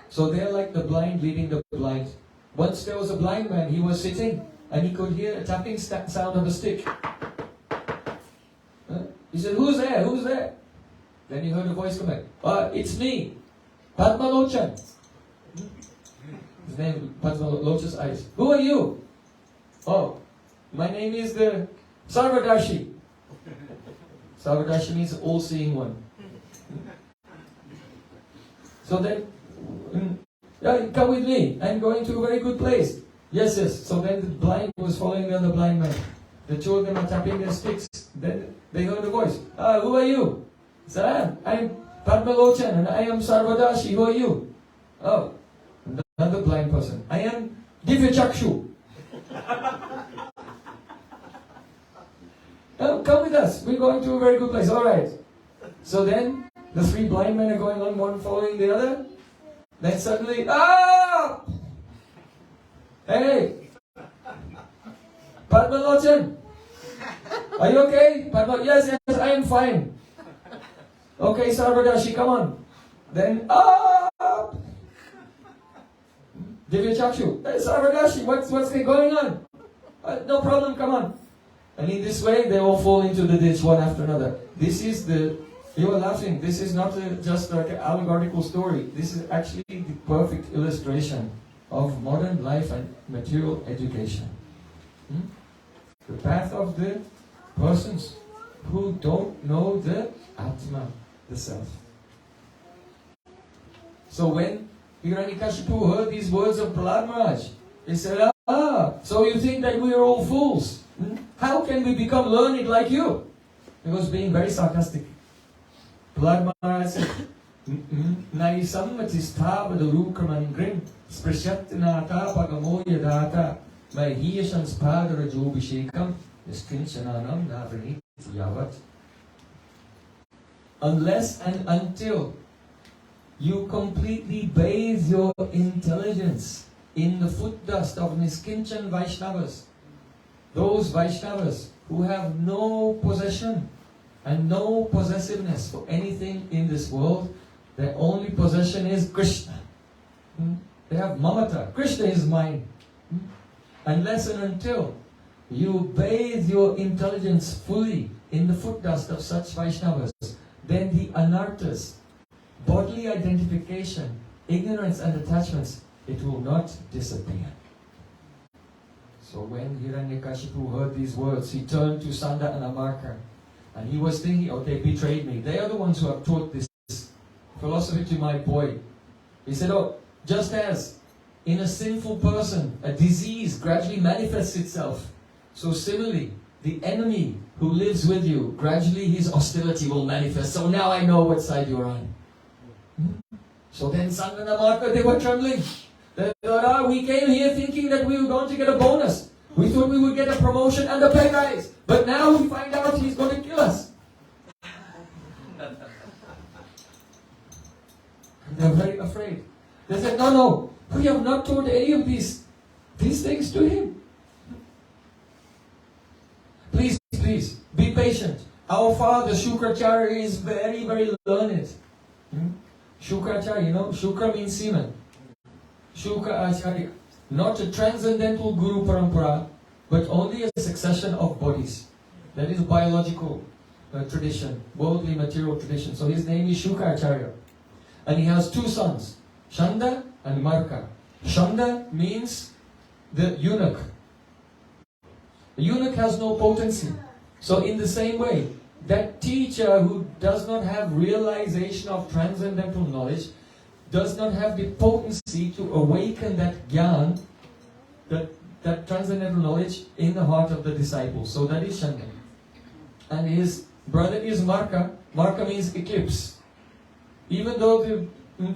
So they're like the blind leading the blind. Once there was a blind man, he was sitting and he could hear a tapping sound of a stick. He said, "Who's there? Who's there?" Then he heard a voice come back. "It's me, Padmalochan." His name, Padmalochan's eyes. "Who are you?" "Oh, my name is the Sarvadashi." Sarvadashi means all-seeing one. So then, "Come with me. I'm going to a very good place." Yes. So then the blind was following the other blind man. The two of them are tapping their sticks. Then they heard a voice. "Who are you?" He said, "I'm Padmalochan and I am Sarvadashi. Who are you?" "Oh, another blind person. I am Divya Chakshu." "Come with us. We're going to a very good place." "All right." So then the three blind men are going on, one following the other. Then suddenly, "Hey! Padmalochan! Are you okay?" Yes, I am fine." "Okay, Sarvadashi, come on." Then, Divya Chakshu, "Hey, Sarvadashi, what's going on?" "No problem, come on." And in this way, they all fall into the ditch one after another. You are laughing. This is not just like an allegorical story. This is actually the perfect illustration of modern life and material education. The path of the persons who don't know the Atma, the self. So when Hiranyakashipu heard these words of Prahlad Maharaj, he said, so you think that we are all fools? How can we become learned like you? He was being very sarcastic. Prahlad Maharaj said, Nrisimha Tisthabadarukraman Grim Sprashatnata Pagamo Yadata Mahiyashans Padarajobhishekam Niskinchananam Navranit Yavat. Unless and until you completely bathe your intelligence in the foot dust of Niskinchan Vaishnavas, those Vaishnavas who have no possession and no possessiveness for anything in this world, their only possession is Krishna. They have mamata. Krishna is mine. Unless and until you bathe your intelligence fully in the foot dust of such Vaishnavas, then the anarthas, bodily identification, ignorance and attachments, it will not disappear. So when Hiranyakashipu heard these words, he turned to Sanda and Amarka, and he was thinking, oh, they betrayed me. They are the ones who have taught this philosophy to my boy. He said, oh, just as in a sinful person, a disease gradually manifests itself, so similarly, the enemy who lives with you, gradually his hostility will manifest. So now I know what side you're on. So then Sanda and Amarka, they were trembling. They thought, we came here thinking that we were going to get a bonus. We thought we would get a promotion and a pay rise. But now we find out he's going to kill us. They're very afraid. They said, no, we have not told any of these things to him. Please, be patient. Our father, Shukracharya, is very, very learned. Shukracharya, Shukra means semen. Shukra Acharya, not a transcendental Guru Parampara, but only a succession of bodies. That is biological tradition, worldly material tradition. So his name is Shukracharya. And he has two sons, Shanda and Marka. Shanda means the eunuch. The eunuch has no potency. So in the same way, that teacher who does not have realization of transcendental knowledge, does not have the potency to awaken that jnana, that transcendental knowledge in the heart of the disciples. So that is Shanda. And his brother is Marka. Marka means eclipse. Even though the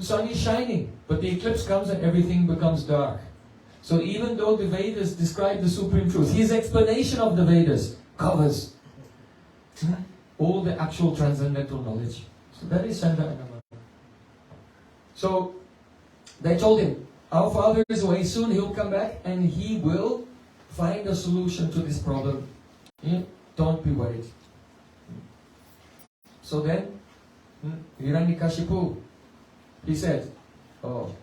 sun is shining, but the eclipse comes and everything becomes dark. So even though the Vedas describe the supreme truth, his explanation of the Vedas covers all the actual transcendental knowledge. So that is Shanda and Amarka. So they told him, our father is away, soon he'll come back and he will find a solution to this problem. Don't be worried. So then, Hiranyakashipu, he said, oh,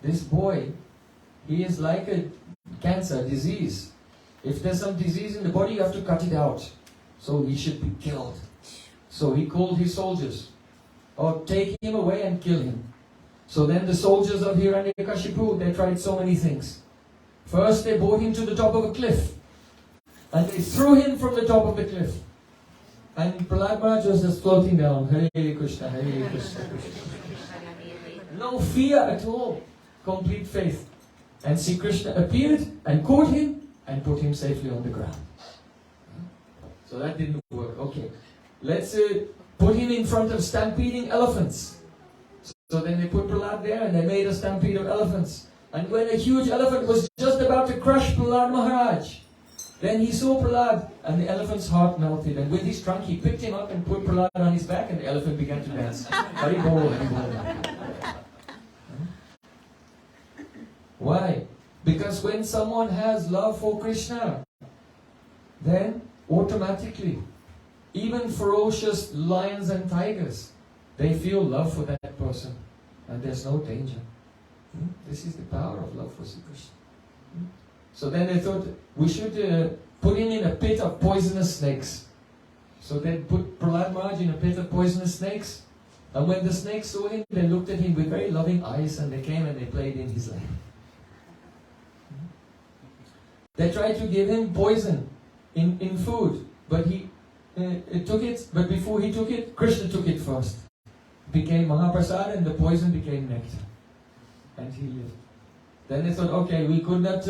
this boy, he is like a cancer, disease. If there's some disease in the body, you have to cut it out. So he should be killed. So he called his soldiers, take him away and kill him. So then the soldiers of Hiranyakashipu, they tried so many things. First they brought him to the top of a cliff. And they threw him from the top of the cliff. And Prahlad Maharaj was just floating down. Hare Krishna, Hare Krishna, Krishna. No fear at all. Complete faith. And Sri Krishna appeared and caught him and put him safely on the ground. So that didn't work. Okay. Let's put him in front of stampeding elephants. So then they put Prahlad there and they made a stampede of elephants. And when a huge elephant was just about to crush Prahlad Maharaj, then he saw Prahlad and the elephant's heart melted. And with his trunk he picked him up and put Prahlad on his back and the elephant began to dance. Hari Bol, Hari Bol. Why? Because when someone has love for Krishna, then automatically, even ferocious lions and tigers, they feel love for that person. And there's no danger. This is the power of love for Sri Krishna. So then they thought, we should put him in a pit of poisonous snakes. So they put Prahlad Maharaj in a pit of poisonous snakes. And when the snakes saw him, they looked at him with very loving eyes and they came and they played in his lap. They tried to give him poison in food, but he took it, but before he took it, Krishna took it first. Became Mahaprasad and the poison became nectar. And he lived. Then they thought, okay, we could not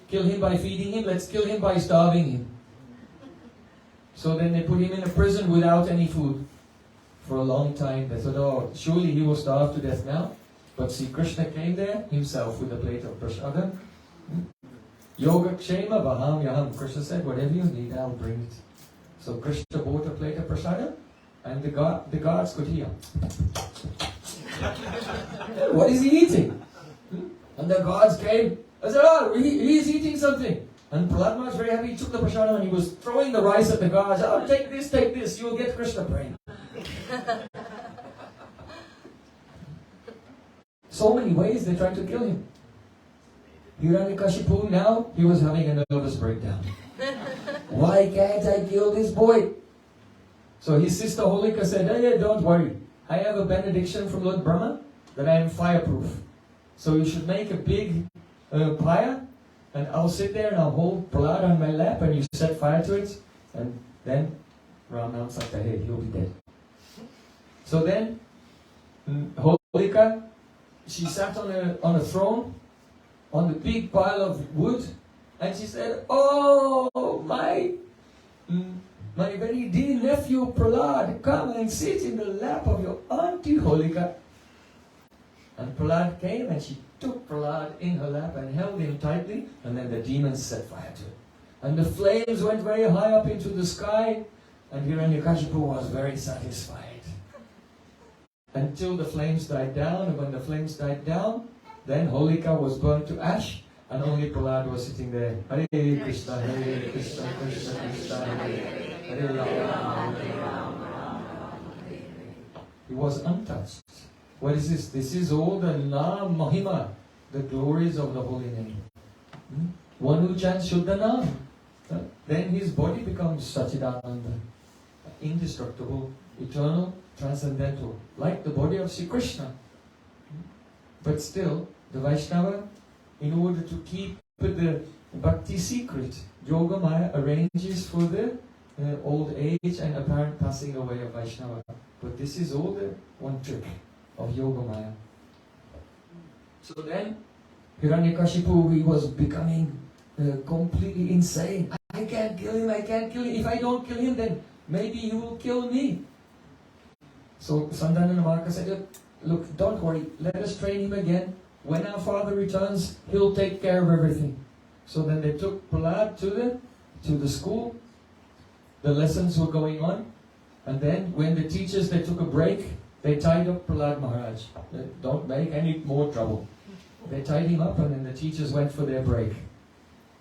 kill him by feeding him, let's kill him by starving him. So then they put him in a prison without any food for a long time. They thought, oh, surely he will starve to death now. But see, Krishna came there himself with a plate of prasada. Yoga Kshema Vaham Yaham. Krishna said, whatever you need, I'll bring it. So Krishna bought a plate of prasada, and the guards could hear. What is he eating? And the guards came and said, oh, he's eating something. And Prahlad was very happy. He took the prasada and he was throwing the rice at the guards. Oh, take this, you will get Krishna Prem. So many ways they tried to kill him. Hiranyakashipu now, he was having a nervous breakdown. Why can't I kill this boy? So his sister Holika said, hey, don't worry. I have a benediction from Lord Brahma that I am fireproof. So you should make a big pyre, and I'll sit there and I'll hold Prahlad on my lap and you set fire to it, and then Ram announced after, hey, he'll be dead. So then Holika, she sat on a throne on the big pile of wood, and she said, oh, my very dear nephew Prahlad, come and sit in the lap of your auntie Holika. And Prahlad came and she took Prahlad in her lap and held him tightly, and then the demons set fire to it. And the flames went very high up into the sky, and Hiranyakashipu was very satisfied. Until the flames died down, and when the flames died down, then Holika was burned to ash, and only Prahlad was sitting there. Hare Krishna, Krishna Krishna, Hare Rama. He was untouched. What is this? This is all the Naam Mahima, the glories of the holy name. One who chants Shuddha Naam, then his body becomes Sachidananda, indestructible, eternal, transcendental, like the body of Sri Krishna. But still, the Vaishnava, in order to keep the bhakti secret, Yogamaya arranges for the old age and apparent passing away of Vaishnava. But this is all the one trick of Yogamaya. So then, Hiranyakashipu, he was becoming completely insane. I can't kill him, I can't kill him. If I don't kill him, then maybe he will kill me. So Sandana Namarka said, look, don't worry, let us train him again. When our father returns, he'll take care of everything. So then they took Prahlad to the school. The lessons were going on. And then when the teachers, they took a break, they tied up Prahlad Maharaj. Don't make any more trouble. They tied him up, and then the teachers went for their break.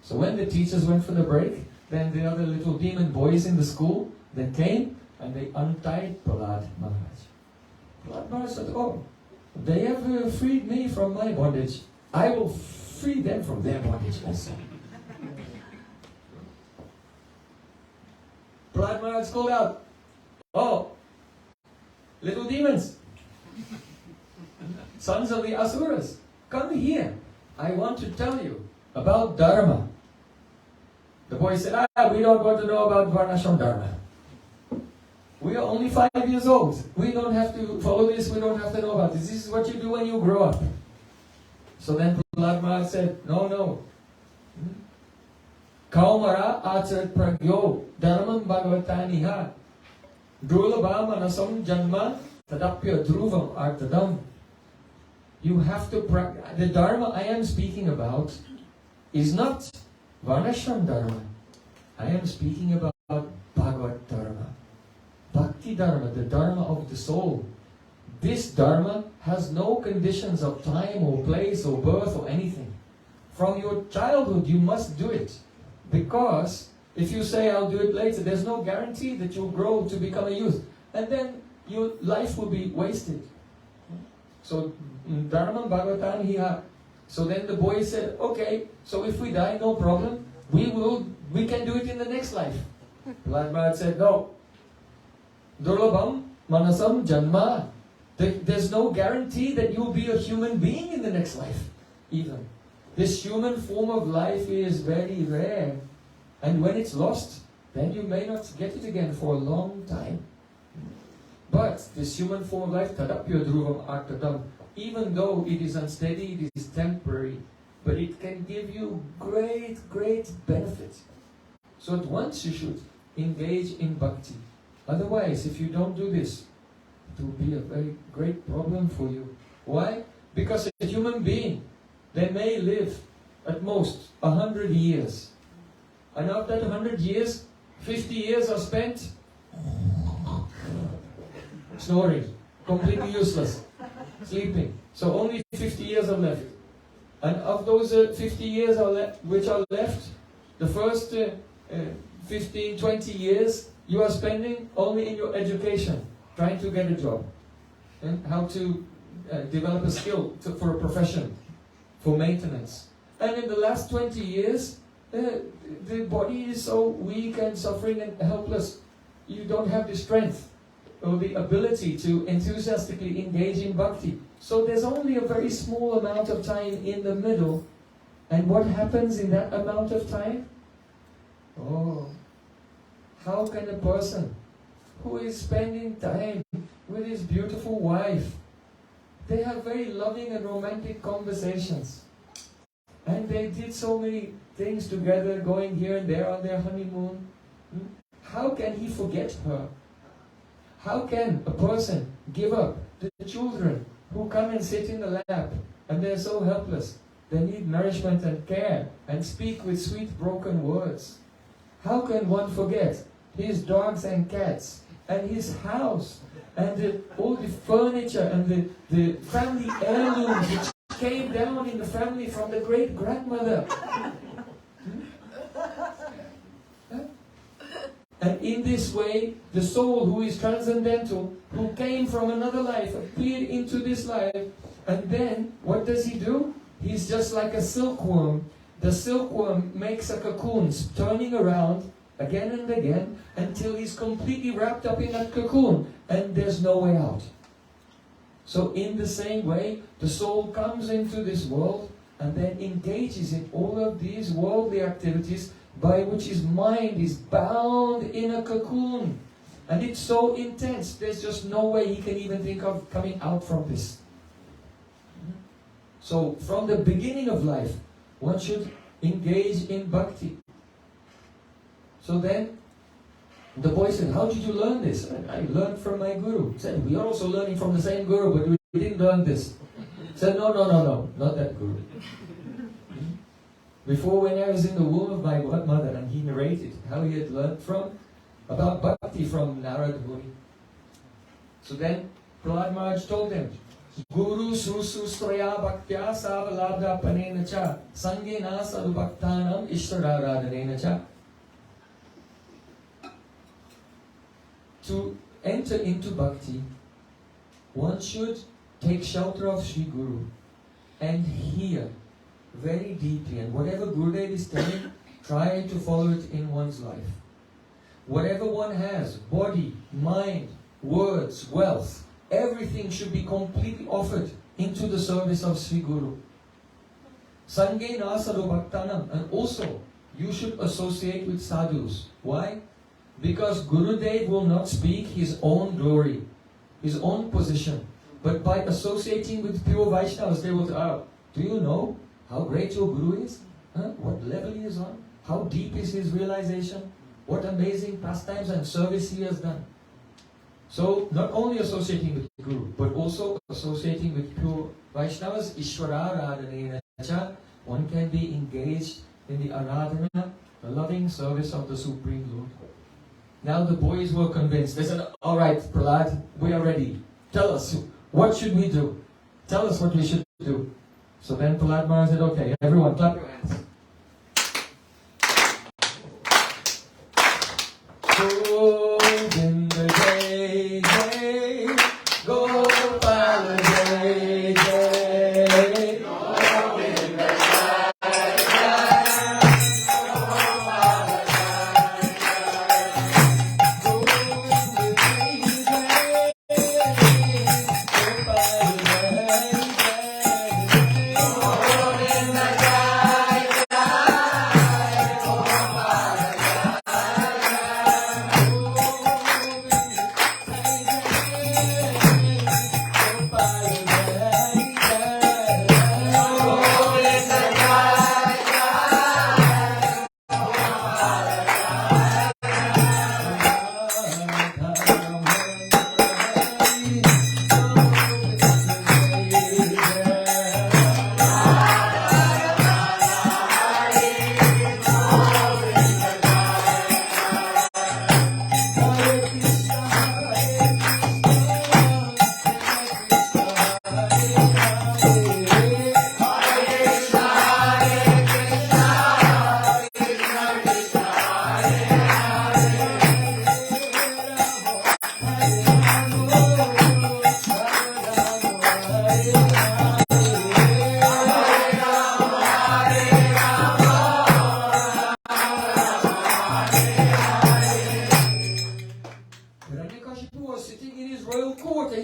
So when the teachers went for the break, then the other little demon boys in the school, they came and they untied Prahlad Maharaj. Prahlad Maharaj said, oh, they have freed me from my bondage. I will free them from their bondage also. Prahlad Maharaj called out, oh, little demons, sons of the Asuras, come here. I want to tell you about Dharma. The boy said, we don't want to know about Varnashram Dharma. We are only 5 years old. We don't have to follow this. We don't have to know about this. This is what you do when you grow up. So then Prahlad Maharaj said, no. Kaumara acharat pragyo dharmam bhagavataniha drulabha manasam janma tadapya dhruvam artadam. You have to practice. The Dharma I am speaking about is not Varnashram Dharma. I am speaking about Bhagavad Dharma. Bhakti Dharma, the Dharma of the soul. This Dharma has no conditions of time or place or birth or anything. From your childhood you must do it. Because if you say I'll do it later, there's no guarantee that you'll grow to become a youth. And then your life will be wasted. So Dharma Bhagavatan Hiha. So then the boy said, okay, so if we die, no problem. We can do it in the next life. Prahlad Maharaj said, no. Durlabham manasam janma. There's no guarantee that you'll be a human being in the next life, even. This human form of life is very rare. And when it's lost, then you may not get it again for a long time. But this human form of life, tadapya dhruvam artadam, even though it is unsteady, it is temporary, but it can give you great, great benefit. So at once you should engage in bhakti. Otherwise, if you don't do this, it will be a very great problem for you. Why? Because a human being, they may live at most 100 years. And of that 100 years, 50 years are spent snoring, completely useless, sleeping. So only 50 years are left. And of those 50 years which are left, the first 15, 20 years you are spending only in your education, trying to get a job, and how to develop a skill for a profession, for maintenance. And in the last 20 years, the body is so weak and suffering and helpless. You don't have the strength or the ability to enthusiastically engage in bhakti. So there's only a very small amount of time in the middle. And what happens in that amount of time? Oh, how can a person who is spending time with his beautiful wife, they have very loving and romantic conversations. And they did so many things together, going here and there on their honeymoon. How can he forget her? How can a person give up the children who come and sit in the lap and they're so helpless? They need nourishment and care and speak with sweet broken words. How can one forget his dogs and cats and his house and all the furniture and the family heirlooms which came down in the family from the great-grandmother? And in this way, the soul who is transcendental, who came from another life, appeared into this life, and then, what does he do? He's just like a silkworm. The silkworm makes a cocoon, turning around again and again, until he's completely wrapped up in that cocoon, and there's no way out. So in the same way, the soul comes into this world, and then engages in all of these worldly activities, by which his mind is bound in a cocoon. And it's so intense, there's just no way he can even think of coming out from this. So from the beginning of life, one should engage in bhakti. So then, the boy said, how did you learn this? I learned from my guru. He said, we are also learning from the same guru, but we didn't learn this. He said, no, not that guru. Before, when I was in the womb of my godmother, and he narrated how he had learned about bhakti from Narad Muni. So then Prahlad Maharaj told them, Guru susu straya bhaktya savalabda panena cha sangena sadubhaktanam ishvararadhanena cha. To enter into bhakti, one should take shelter of Sri Guru and hear very deeply, and whatever Gurudev is telling, try to follow it in one's life. Whatever one has, body, mind, words, wealth, everything should be completely offered into the service of Sri Guru. Sangena sadhu bhaktanam, and also you should associate with sadhus. Why? Because Gurudev will not speak his own glory, his own position, but by associating with pure Vaishnavas, they will tell, do you know how great your Guru is? What level he is on? How deep is his realization? What amazing pastimes and service he has done. So, not only associating with the Guru, but also associating with pure Vaishnavas, Ishvara Aradhanena cha, one can be engaged in the Aradhana, the loving service of the Supreme Lord. Now the boys were convinced. They said, alright, Prahlad, we are ready. Tell us, what should we do? Tell us what we should do. So then Prahlad Maharaj said, okay, everyone clap your hands. Govinda Jai Jai, Gopala Jai Jai, Govinda Jai Jai, Gopala Jai Jai, Govinda Jai Jai, Gopala Jai Jai.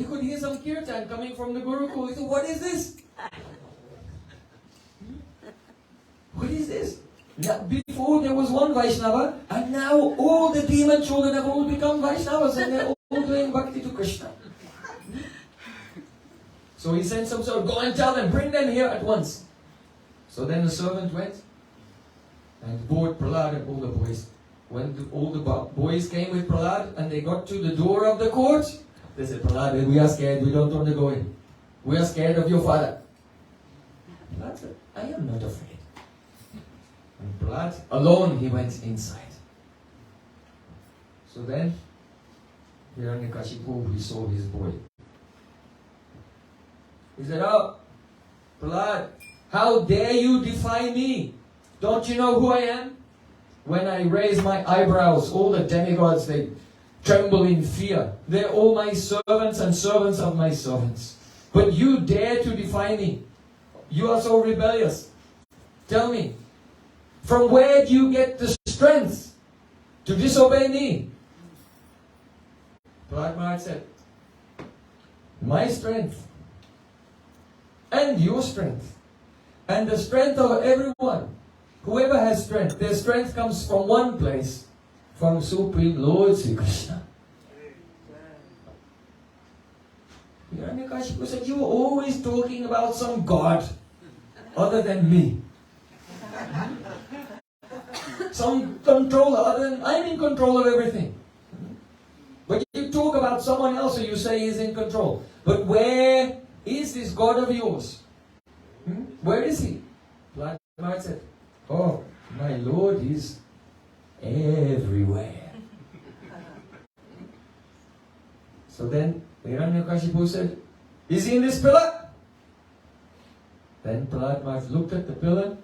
he could hear some kirtan coming from the Gurukul. He said, what is this? What is this? Now, before there was one Vaishnava, and now all the demon children have all become Vaishnavas and they're all doing bhakti to Krishna. So he sent some servant, go and tell them, bring them here at once. So then the servant went and brought Prahlad and all the boys. When all the boys came with Prahlad and they got to the door of the court, they said, Prahlad, we are scared, we don't want to go in. We are scared of your father. Prahlad said, I am not afraid. And Prahlad, alone, he went inside. So then, Hiranyakashipu, he saw his boy. He said, oh, Prahlad, how dare you defy me? Don't you know who I am? When I raise my eyebrows, all the demigods, they tremble in fear. They're all my servants and servants of my servants. But you dare to defy me. You are so rebellious. Tell me, from where do you get the strength to disobey me? Prahlad Maharaj said, my strength and your strength and the strength of everyone, whoever has strength, their strength comes from one place, from Supreme Lord Sri Krishna. Hiranyakashipu said, you are always talking about some God other than me. Some controller other than, I'm in control of everything. But you talk about someone else and you say he's in control. But where is this God of yours? Where is he? Prahlad Maharaj said, oh, my Lord is everywhere. So then Hiranyakashipu said, is he in this pillar? Then Prahlad Maharaj looked at the pillar,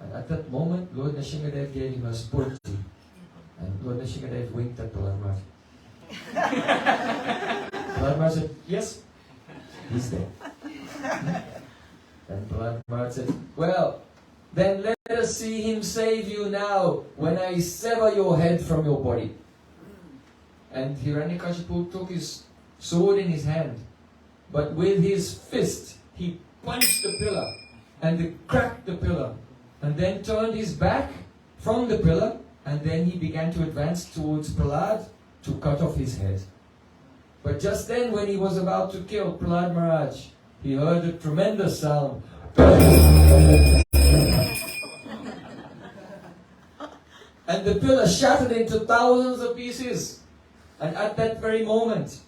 and at that moment Lord Nrsimhadev gave him a spurti. And Lord Nrsimhadev winked at Prahlad Maharaj. Prahlad Maharaj said, yes, he's there. And Prahlad Maharaj said, well, then let us see him save you now when I sever your head from your body. And Hiranyakashipu took his sword in his hand, but with his fist he punched the pillar and cracked the pillar, and then turned his back from the pillar, and then he began to advance towards Prahlad to cut off his head. But just then, when he was about to kill Prahlad Maharaj, he heard a tremendous sound. And the pillar shattered into thousands of pieces. And at that very moment,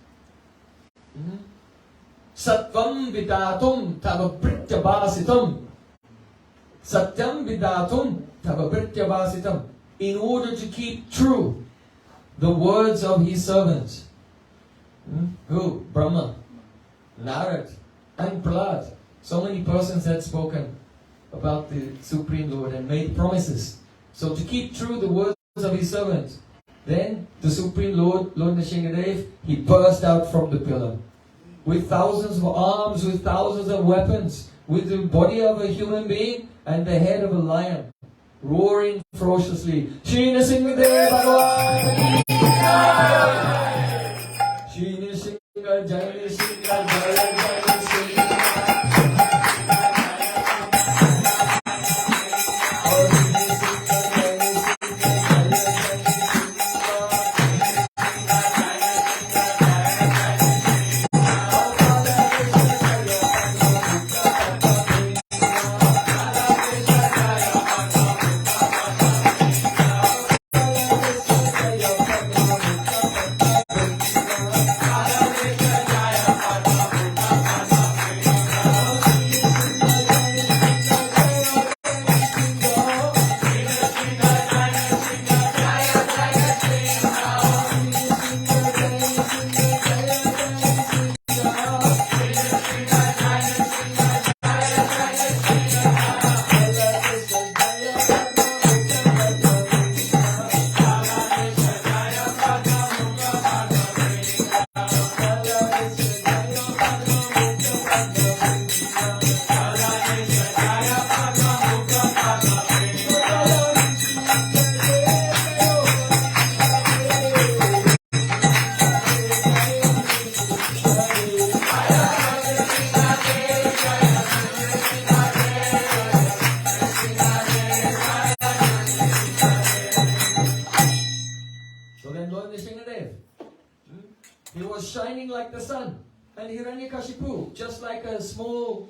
Satyam vidatum tavapritya Satyam vidatum tavapritya. In order to keep true the words of his servant, who? Brahma, Narad, and Prahlad. So many persons had spoken about the Supreme Lord and made promises. So to keep true the words of his servant, then the Supreme Lord, Lord Nrsimhadev, he burst out from the pillar with thousands of arms, with thousands of weapons, with the body of a human being and the head of a lion, roaring ferociously, Shri Nrsimhadev Bhagavan! Shri Nrsimha, Jai Nrsimha, Jai Jai Nrsimha. and Hiranyakashipu, just like a small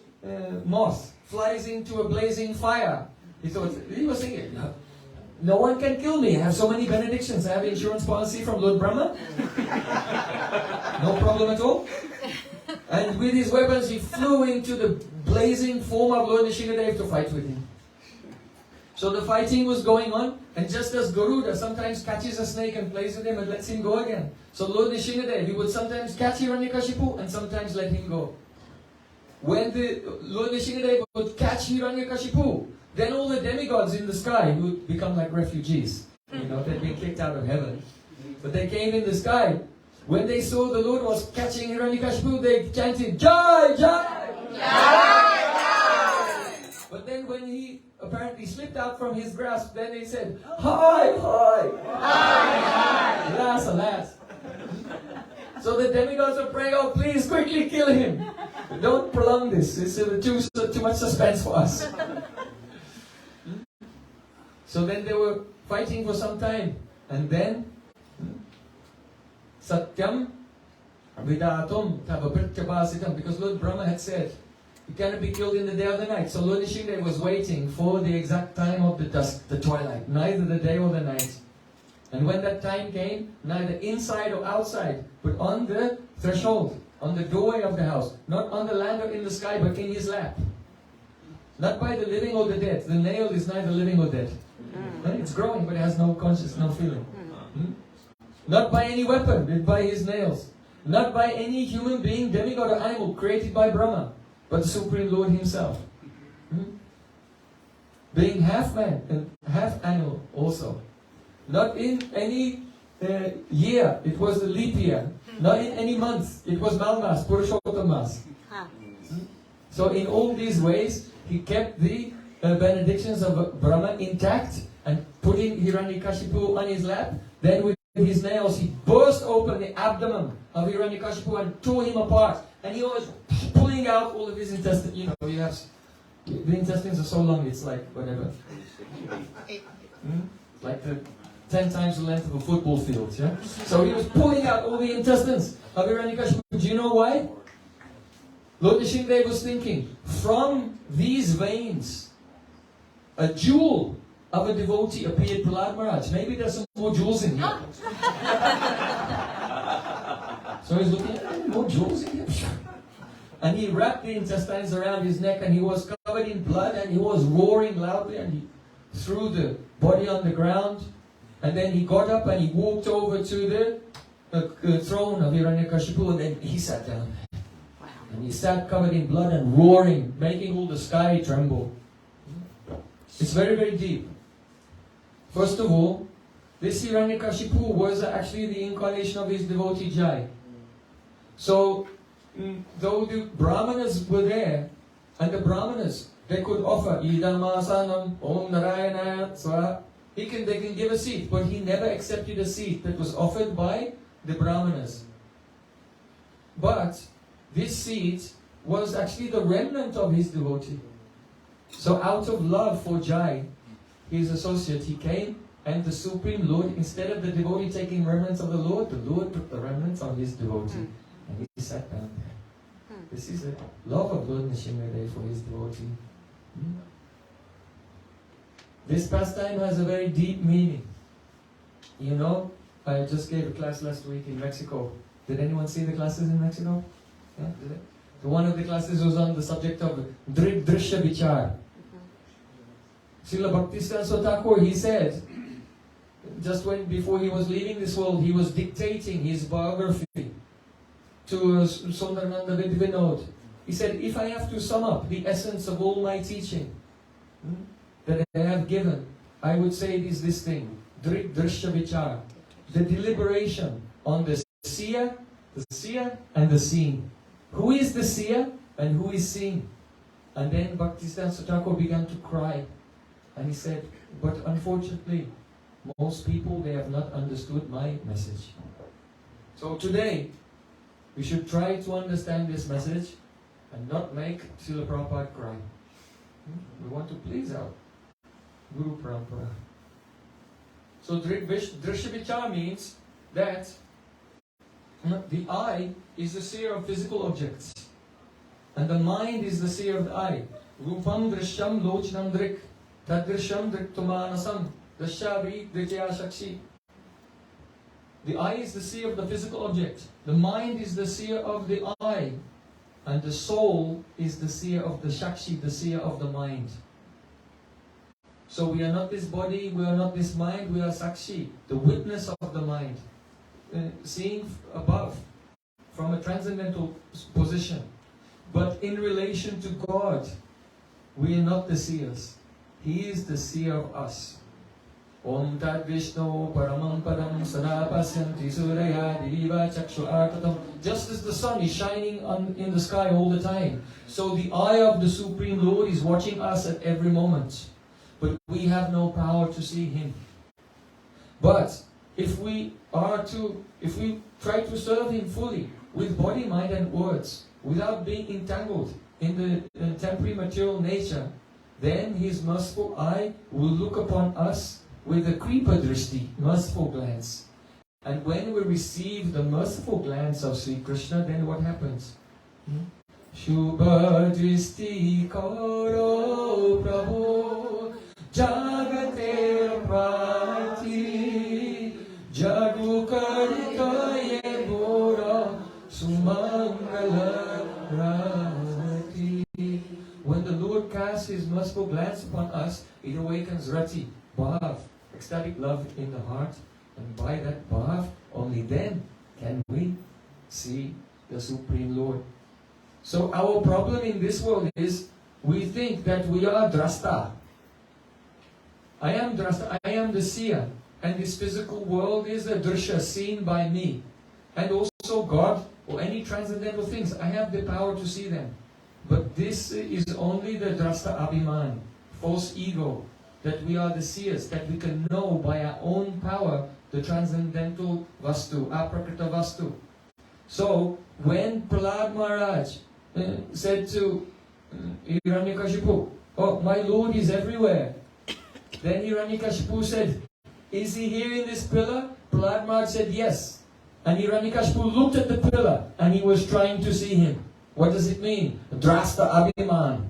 moth, flies into a blazing fire. He was thinking, no one can kill me. I have so many benedictions. I have insurance policy from Lord Brahma. No problem at all. And with his weapons, he flew into the blazing form of Lord Nrisimha to fight with him. So the fighting was going on, and just as Garuda sometimes catches a snake and plays with him and lets him go again. So Lord Nrisimha, he would sometimes catch Hiranyakashipu and sometimes let him go. When the Lord Nrisimha would catch Hiranyakashipu, then all the demigods in the sky would become like refugees. They'd been kicked out of heaven. But they came in the sky. When they saw the Lord was catching Hiranyakashipu, they chanted, Jai, Jai! Jai, Jai! But then when he apparently slipped out from his grasp, then they said, Hi, hi! Hi, hi! Alas, alas. So the demigods are praying, oh, please, quickly kill him. Don't prolong this. It's too much suspense for us. So then they were fighting for some time. And then, Satyam Vidatum Tavapritchabasitam, because Lord Brahma had said, you cannot be killed in the day or the night. So Lord Nrisimha was waiting for the exact time of the dusk, the twilight, neither the day or the night. And when that time came, neither inside or outside, but on the threshold, on the doorway of the house, not on the land or in the sky, but in his lap. Not by the living or the dead. The nail is neither living or dead. It's growing, but it has no conscience, no feeling. Not by any weapon, but by his nails. Not by any human being, demigod or animal created by Brahma, but the Supreme Lord himself. Being half man and half animal also. Not in any year, it was the leap year. Not in any month, it was Malmas, Purushottam Mas. So in all these ways, he kept the benedictions of Brahma intact and putting Hiranyakashipu on his lap. Then with his nails, he burst open the abdomen of Hiranyakashipu and tore him apart. And he was pulling out all of his intestines. You have the intestines are so long, it's like whatever. Like 10 times the length of a football field. Yeah. So he was pulling out all the intestines of Hiranyakashipu. Do you know why? Lord Nrisimha was thinking, from these veins, a jewel of a devotee appeared, Prahlad Maharaj. Maybe there's some more jewels in here. So he's looking at more jewels in here. And he wrapped the intestines around his neck and he was covered in blood and he was roaring loudly and he threw the body on the ground. And then he got up and he walked over to the throne of Hiranyakashipu and then he sat down. And he sat covered in blood and roaring, making all the sky tremble. It's very, very deep. First of all, this Hiranyakashipu was actually the incarnation of his devotee Jai. So, though the Brahmanas were there, and the Brahmanas, they could offer Idamasanam, Om Narayanaya, Swaha. They can give a seat, but he never accepted a seat that was offered by the Brahmanas. But this seat was actually the remnant of his devotee. So out of love for Jai, his associate, he came, and the Supreme Lord, instead of the devotee taking remnants of the Lord took the remnants of his devotee. And he sat down there. This is the love of Lord Nrisimha for his devotee. This pastime has a very deep meaning. I just gave a class last week in Mexico. Did anyone see the classes in Mexico? Yeah, did it? So one of the classes was on the subject of Drishya Vichar. Srila Bhaktisiddhanta Thakur, he said, just before he was leaving this world, he was dictating his biography to Sundarananda Vinod. He said, if I have to sum up the essence of all my teaching that I have given, I would say it is this thing, Drishya Vichar, the deliberation on the seer and the seen. Who is the seer and who is seen? And then Bhaktisiddhanta Thakur began to cry. And he said, but unfortunately, most people, they have not understood my message. So today, we should try to understand this message and not make Srila Prabhupada cry. We want to please our Guru Parampara. So Drishya Vichar means that The eye is the seer of physical objects. And the mind is the seer of the eye. Rupam drishyam lochnam drik. Tadrishyam driktumanasam. Drishyabri dritya shakshi. The eye is the seer of the physical object. The mind is the seer of the eye. And the soul is the seer of the shakshi, the seer of the mind. So we are not this body, we are not this mind, we are sakshi, the witness of the mind. Seeing above, from a transcendental position. But in relation to God, we are not the seers. He is the seer of us. Om Tat Vishnu Paramam Padam Sanapasyanti Suraya Diva Chakshu Artatam. Just as the sun is shining in the sky all the time, so the eye of the Supreme Lord is watching us at every moment. But we have no power to see Him. But if we try to serve Him fully, with body, mind and words, without being entangled in the temporary material nature, then His merciful eye will look upon us with a kripa drishti, merciful glance. And when we receive the merciful glance of Sri Krishna, then what happens? Shubha drishti karo Prabhu jagate prati jagu karita ye bora sumangala rati. When the Lord casts His merciful glance upon us, it awakens rati, bhav, ecstatic love in the heart, and by that bhav, only then can we see the Supreme Lord. So our problem in this world is, we think that we are drasta. I am drasta, I am the seer, and this physical world is a drisha, seen by me. And also God, or any transcendental things, I have the power to see them. But this is only the drasta abhiman, false ego, that we are the seers, that we can know by our own power the transcendental vastu, aprakrita vastu. So, when Prahlad Maharaj said to Hiranyakashipu, "Oh, my Lord is everywhere," then Hiranyakashipu said, "Is he here in this pillar?" Prahlad Maharaj said, "Yes." And Hiranyakashipu looked at the pillar and he was trying to see him. What does it mean? Drasta abhiman.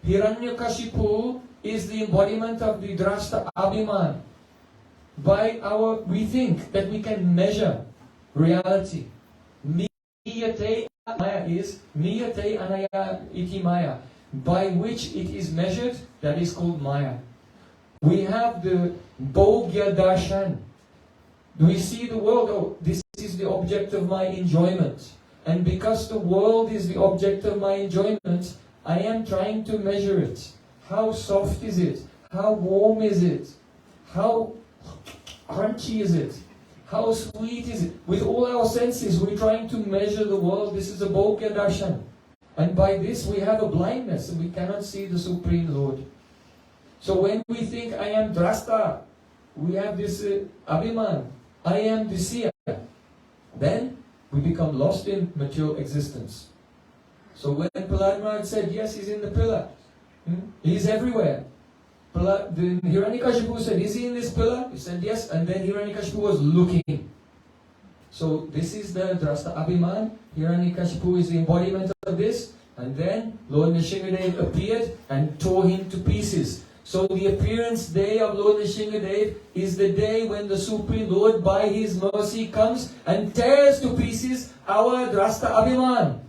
Hiranyakashipu is the embodiment of the drasta abhiman. We think that we can measure reality. Miyate maya is miyate anaya iti maya. By which it is measured, that is called maya. We have the bhogya darshan. We see the world, oh, this is the object of my enjoyment. And because the world is the object of my enjoyment, I am trying to measure it. How soft is it? How warm is it? How crunchy is it? How sweet is it? With all our senses, we're trying to measure the world. This is a bhogya darshan. And by this, we have a blindness and we cannot see the Supreme Lord. So when we think, I am drasta, we have this abhiman, I am the seer, then we become lost in material existence. So when Prahlad Maharaj said, yes, he's in the pillar, he's everywhere. Hiranyakashipu said, is he in this pillar? He said, yes, and then Hiranyakashipu was looking. So this is the drasta abhiman. Hiranyakashipu is the embodiment of this. And then Lord Nrisimha appeared and tore him to pieces. So the appearance day of Lord Nrisimha is the day when the Supreme Lord by His mercy comes and tears to pieces our drasta abhiman.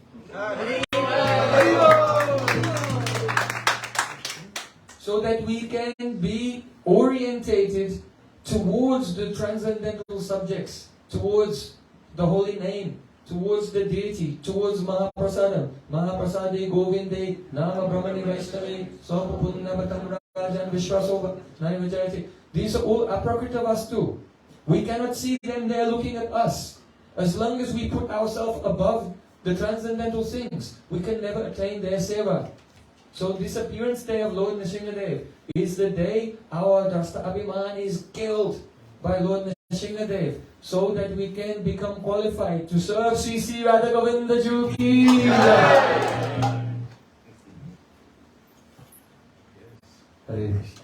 So that we can be orientated towards the transcendental subjects, towards the holy name, towards the deity, towards Mahaprasadam. Mahaprasade Govinde Nama Brahmani Vaishnave Sopapunna Batam Rajan Vishwasova Naivajayati. These are all aprakrita vastu. We cannot see them, they are looking at us. As long as we put ourselves above the transcendental things, we can never attain their seva. So this appearance day of Lord Nrisimha is the day our drasta abhiman is killed by Lord Nrisimha, so that we can become qualified to serve Sri Sri Radha Govinda Ju ki jai. Hare Krishna.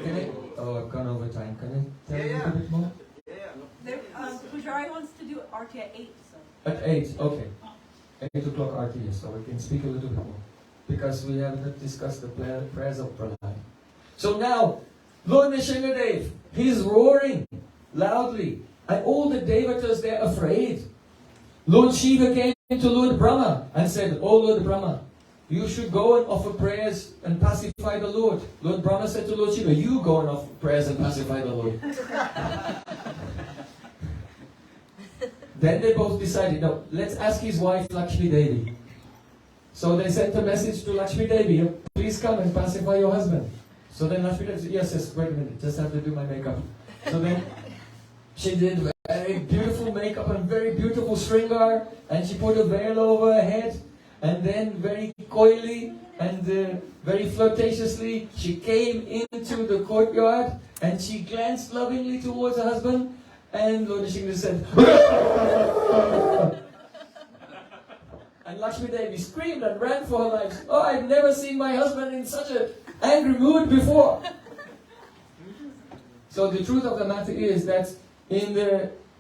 Can I? Oh, I've gone over time. Can I tell you a bit more? Pujari wants to do Arti at 8 8. Okay. 8 o'clock RT, so we can speak a little bit more. Because we have not discussed the prayers of Prahlad. So now, Lord Nrsimhadev, he's roaring loudly. And all the devatas, they're afraid. Lord Shiva came to Lord Brahma and said, "Oh Lord Brahma, you should go and offer prayers and pacify the Lord." Lord Brahma said to Lord Shiva, "You go and offer prayers and pacify the Lord." Then they both decided, no, let's ask his wife Lakshmi Devi. So they sent a message to Lakshmi Devi, "Please come and pacify your husband." So then Lakshmi Devi said, yes, wait a minute, just have to do my makeup. So then she did very beautiful makeup and very beautiful shringar, and she put a veil over her head, and then very coyly and very flirtatiously she came into the courtyard and she glanced lovingly towards her husband, and Lord Nrsimha said, and Lakshmi Devi screamed and ran for her life. "Oh, I've never seen my husband in such an angry mood before." So the truth of the matter is that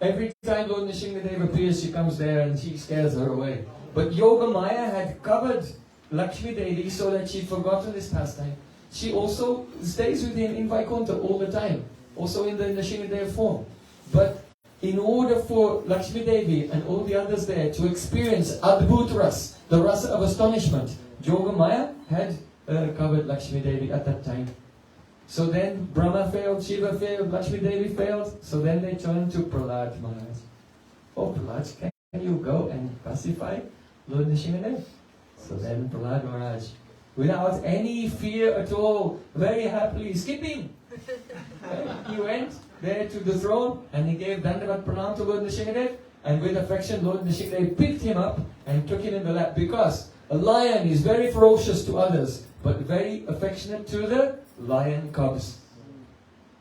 every time Lord Nrsimha appears, she comes there and she scares her away. But Yoga Maya had covered Lakshmi Devi so that she'd forgotten this pastime. She also stays with him in Vaikuntha all the time, also in the Nrsimha form. But in order for Lakshmi Devi and all the others there to experience Adbhut Ras, the rasa of astonishment, Yoga Maya had covered Lakshmi Devi at that time. So then Brahma failed, Shiva failed, Lakshmi Devi failed. So then they turned to Prahlad Maharaj. "Oh Prahlad, can you go and pacify Lord Nrsimha?" So then Prahlad Maharaj, without any fear at all, very happily skipping, he went there to the throne and he gave Dandavat Pranam to Lord Nrsimha, and with affection Lord Nrsimha picked him up and took him in the lap, because a lion is very ferocious to others but very affectionate to the lion cubs.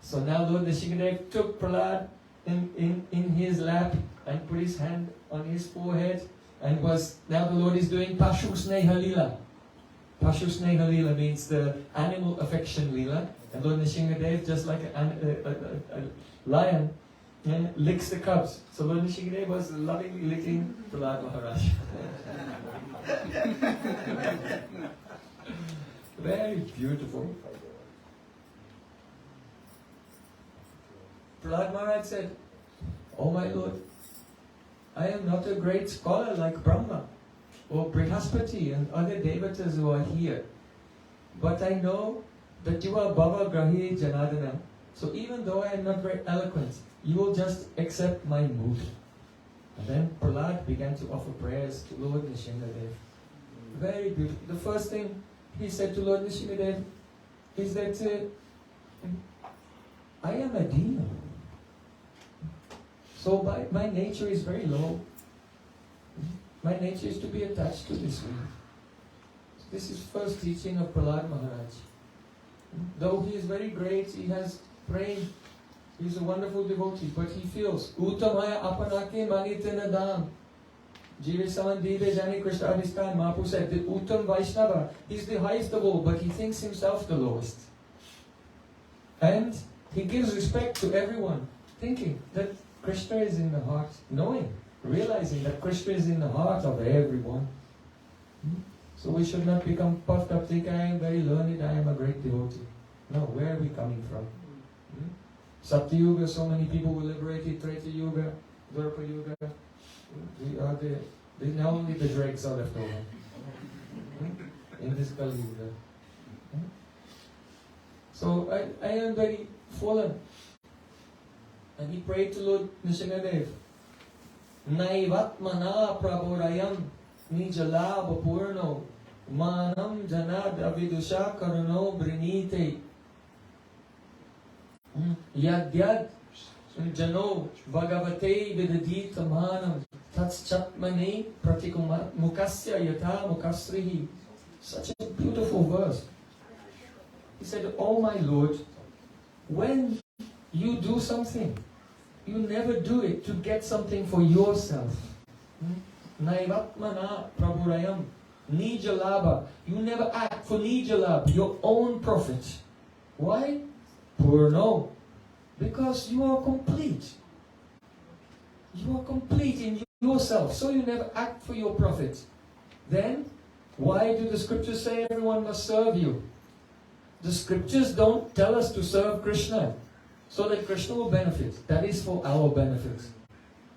So now Lord Nrsimha took Prahlad in his lap and put his hand on his forehead, and now the Lord is doing Pashu Sneha Lila. Pashu Sneha Lila means the animal affection Lila. And Lord Nrsimha, just like a lion, licks the cubs. So Lord Nrsimha was lovingly licking Prahlad Maharaj. Very beautiful. Prahlad Maharaj said, "Oh my Lord, I am not a great scholar like Brahma or Brihaspati and other devatas who are here. But I know that you are Bhava Grahi Janadana. So even though I am not very eloquent, you will just accept my mood." And then Prahlad began to offer prayers to Lord Nrsimhadev. Very beautiful. The first thing he said to Lord Nrsimhadev is that I am a demon. So my nature is very low. My nature is to be attached to this world. So this is first teaching of Prahlad Maharaj. Though he is very great, he has Prem, he is a wonderful devotee, but he feels Uttamaya apanake manitena dam. Jive Samandive Jani Krishna Adhistan. Mahaprabhu said, the Uttam Vaishnava, he's the highest of all, but he thinks himself the lowest. And he gives respect to everyone, thinking that Krishna is in the heart, realizing that Krishna is in the heart of everyone. So we should not become puffed up, think I am very learned, I am a great devotee. No, where are we coming from? Satya Yuga, so many people were liberated. Treta Yuga, Dwarpa Yuga. Now only the dregs are left over. In this Kali Yuga. So I am very fallen. And he prayed to Lord Nrsimhadev. Naivatmana prabhurayam nijala bapurno manam janad avidusha karuno brinite yadyad jano bhagavate vidadita manam tatschatmane pratikmukasya yata mukasrihi. Such a beautiful verse. He said, "Oh my Lord, when you do something, you never do it to get something for yourself. Naivatmana prabhurayam nijalabha. You never act for nijalabha, your own profit. Why? Purno. Because you are complete. You are complete in yourself, so you never act for your profit, then why do the scriptures say everyone must serve you? The scriptures don't tell us to serve Krishna so that Krishna will benefit. That is for our benefit.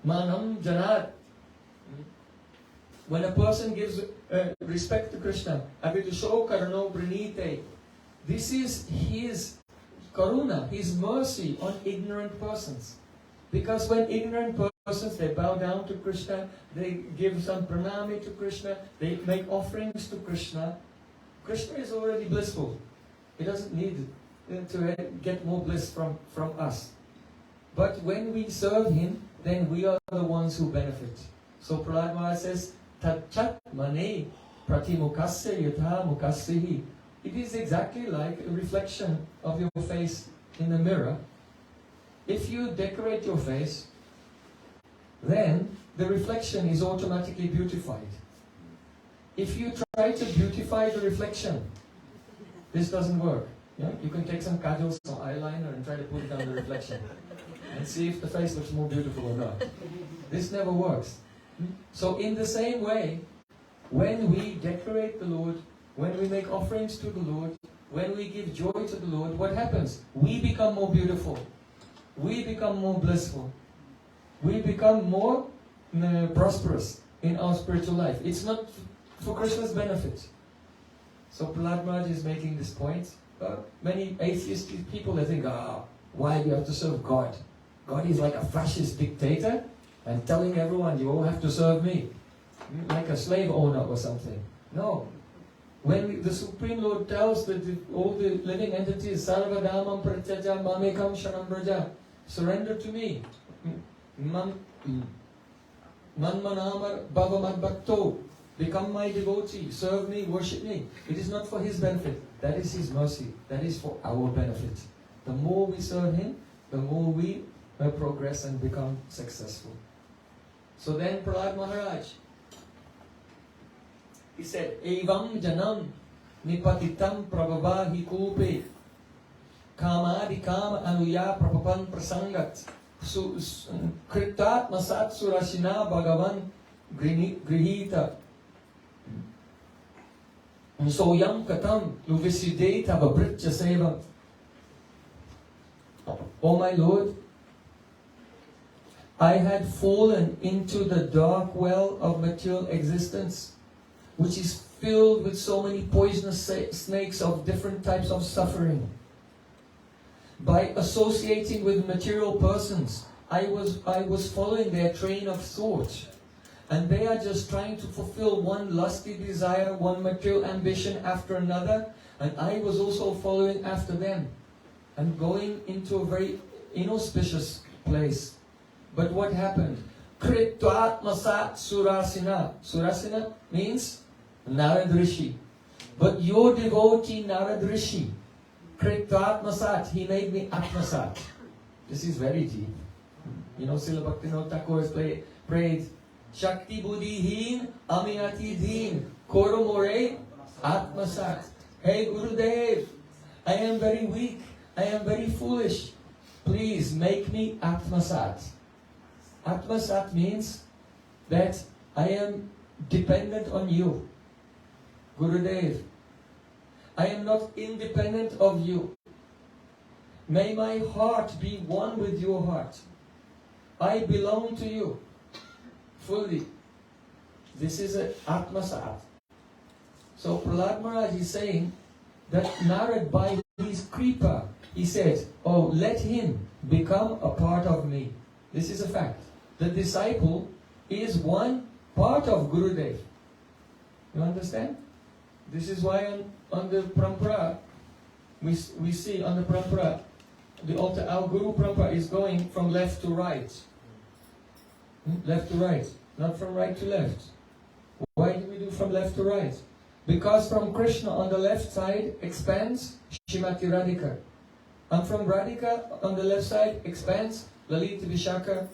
Manam Janat. When a person gives respect to Krishna, Abhitusho Karano Pranite, this is his karuna, his mercy on ignorant persons. Because when ignorant persons, they bow down to Krishna, they give some pranami to Krishna, they make offerings to Krishna. Krishna is already blissful. He doesn't need to get more bliss from us. But when we serve him, then we are the ones who benefit. So Prahlad Maharaj says, Tachat mane pratimukasya yatha mukasyahi. It is exactly like a reflection of your face in the mirror. If you decorate your face, then the reflection is automatically beautified. If you try to beautify the reflection, this doesn't work. Yeah? You can take some kajal, some eyeliner and try to put it on the reflection and see if the face looks more beautiful or not. This never works. So in the same way, when we decorate the Lord, when we make offerings to the Lord, when we give joy to the Lord, what happens? We become more beautiful. We become more blissful. We become more prosperous in our spiritual life. It's not for Krishna's benefit. So Prahlad Maharaj is making this point. Many atheist people, they think, why do you have to serve God? God is like a fascist dictator and telling everyone, you all have to serve me. Like a slave owner or something. No. When the Supreme Lord tells all the living entities, Sarvadhamam Pratyaja Mamekam Shanam Braja, surrender to me. Manmanamar Bhavamad Bhakto, become my devotee, serve me, worship me. It is not for his benefit. That is his mercy. That is for our benefit. The more we serve him, the more we progress and become successful. So then Prahlad Maharaj, he said, Evam janam nipatitam prabhavahi kupe kamadi kama anuya prapapan prasangat kritat masat surashina bhagavan grihita soyam katam luvisideta vabritya seva. O my Lord, I had fallen into the dark well of material existence, which is filled with so many poisonous snakes of different types of suffering. By associating with material persons, I was following their train of thought. And they are just trying to fulfill one lusty desire, one material ambition after another. And I was also following after them and going into a very inauspicious place. But what happened? Kritvat masat surasina. Surasina means Narad Rishi. But your devotee Narad Rishi, Kritvat masat, he made me atmasat. This is very deep. You know, Srila Bhaktivinoda Thakur has prayed, Shakti buddhihin amiyati dhin koro more atmasat. Hey Gurudev, I am very weak. I am very foolish. Please make me atmasat. Atmasat means that I am dependent on you. Gurudev, I am not independent of you. May my heart be one with your heart. I belong to you fully. This is an Atmasat. So Prahlad Maharaj is saying that Narad, by his kripa, he said, oh, let him become a part of me. This is a fact. The disciple is one part of Gurudev. You understand? This is why on the Parampara, we see on the Parampara, the altar, our Guru Parampara is going from left to right. Left to right, not from right to left. Why do we do from left to right? Because from Krishna on the left side expands Shrimati Radhika. And from Radhika on the left side expands Lalita Vishaka,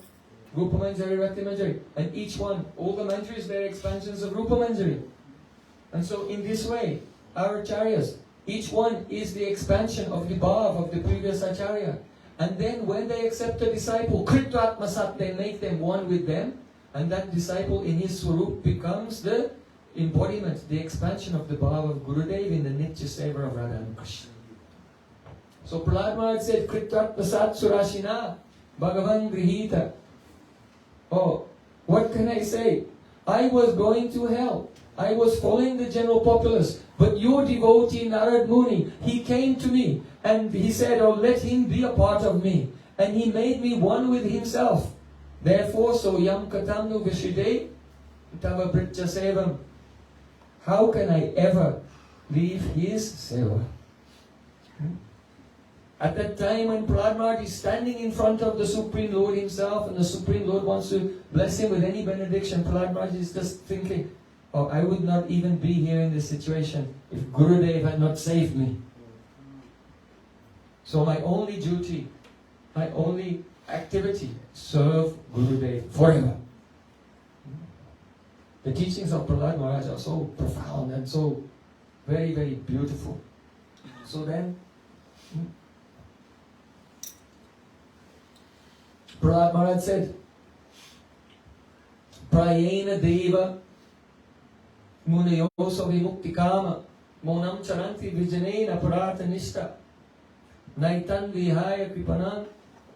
Rupa Manjari, Rakti Manjari. And each one, all the manjaris, they are expansions of Rupa Manjari. And so in this way, our acharyas, each one is the expansion of the bhav of the previous acharya. And then when they accept a disciple, Kritvat Masat, they make them one with them. And that disciple in his swarup becomes the embodiment, the expansion of the bhava of Gurudev in the Nitya Seva of Radha and Krishna. So Prahlad Maharaj said, Kritat Pasat Surashina Bhagavan Grihita. Oh, what can I say? I was going to hell. I was following the general populace. But your devotee Narad Muni, he came to me and he said, oh, let him be a part of me. And he made me one with himself. Therefore, so yam katamnu vishide tava britya sevam. How can I ever leave his seva? At that time when Prahlad Maharaj is standing in front of the Supreme Lord himself and the Supreme Lord wants to bless him with any benediction, Prahlad Maharaj is just thinking, oh, I would not even be here in this situation if Gurudev had not saved me. So my only duty, my only activity, serve Gurudev forever. The teachings of Prahlad Maharaj are so profound and so very, very beautiful. So then, Prahlad Maharaj said, Prayena Deva Munayosa Vimukti Kama Monam Charanti Vijanena Parata Nishta Naitan Vihaya Kripanan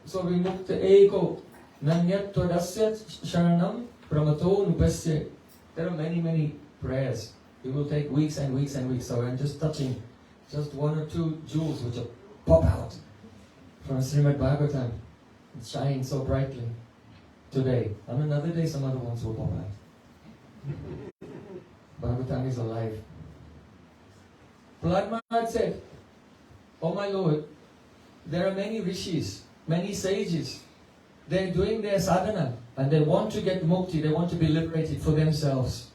So Vimukta Eko Nanyatva Dasya Sharanam Pramato Nupasya. There are many, many prayers. It will take weeks and weeks and weeks. So I'm just touching just one or two jewels which will pop out from Srimad Bhagavatam. It's shining so brightly today. On another day, some other ones will pop out. Bhagavatam is alive. Prahlad Maharaj said, oh my Lord, there are many rishis, many sages. They're doing their sadhana and they want to get mukti, they want to be liberated for themselves.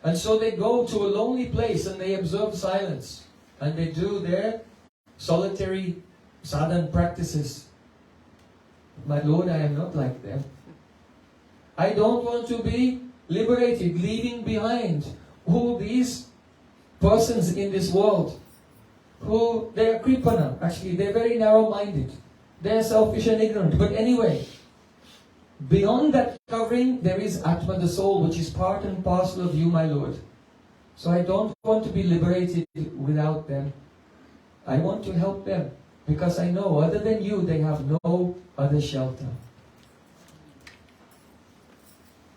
And so they go to a lonely place and they observe silence and they do their solitary sadhana practices. My Lord, I am not like them. I don't want to be liberated, leaving behind all these persons in this world who, they are kripana, actually, they're very narrow-minded. They're selfish and ignorant. But anyway, beyond that covering, there is Atma, the soul, which is part and parcel of you, my Lord. So I don't want to be liberated without them. I want to help them. Because I know, other than you, they have no other shelter.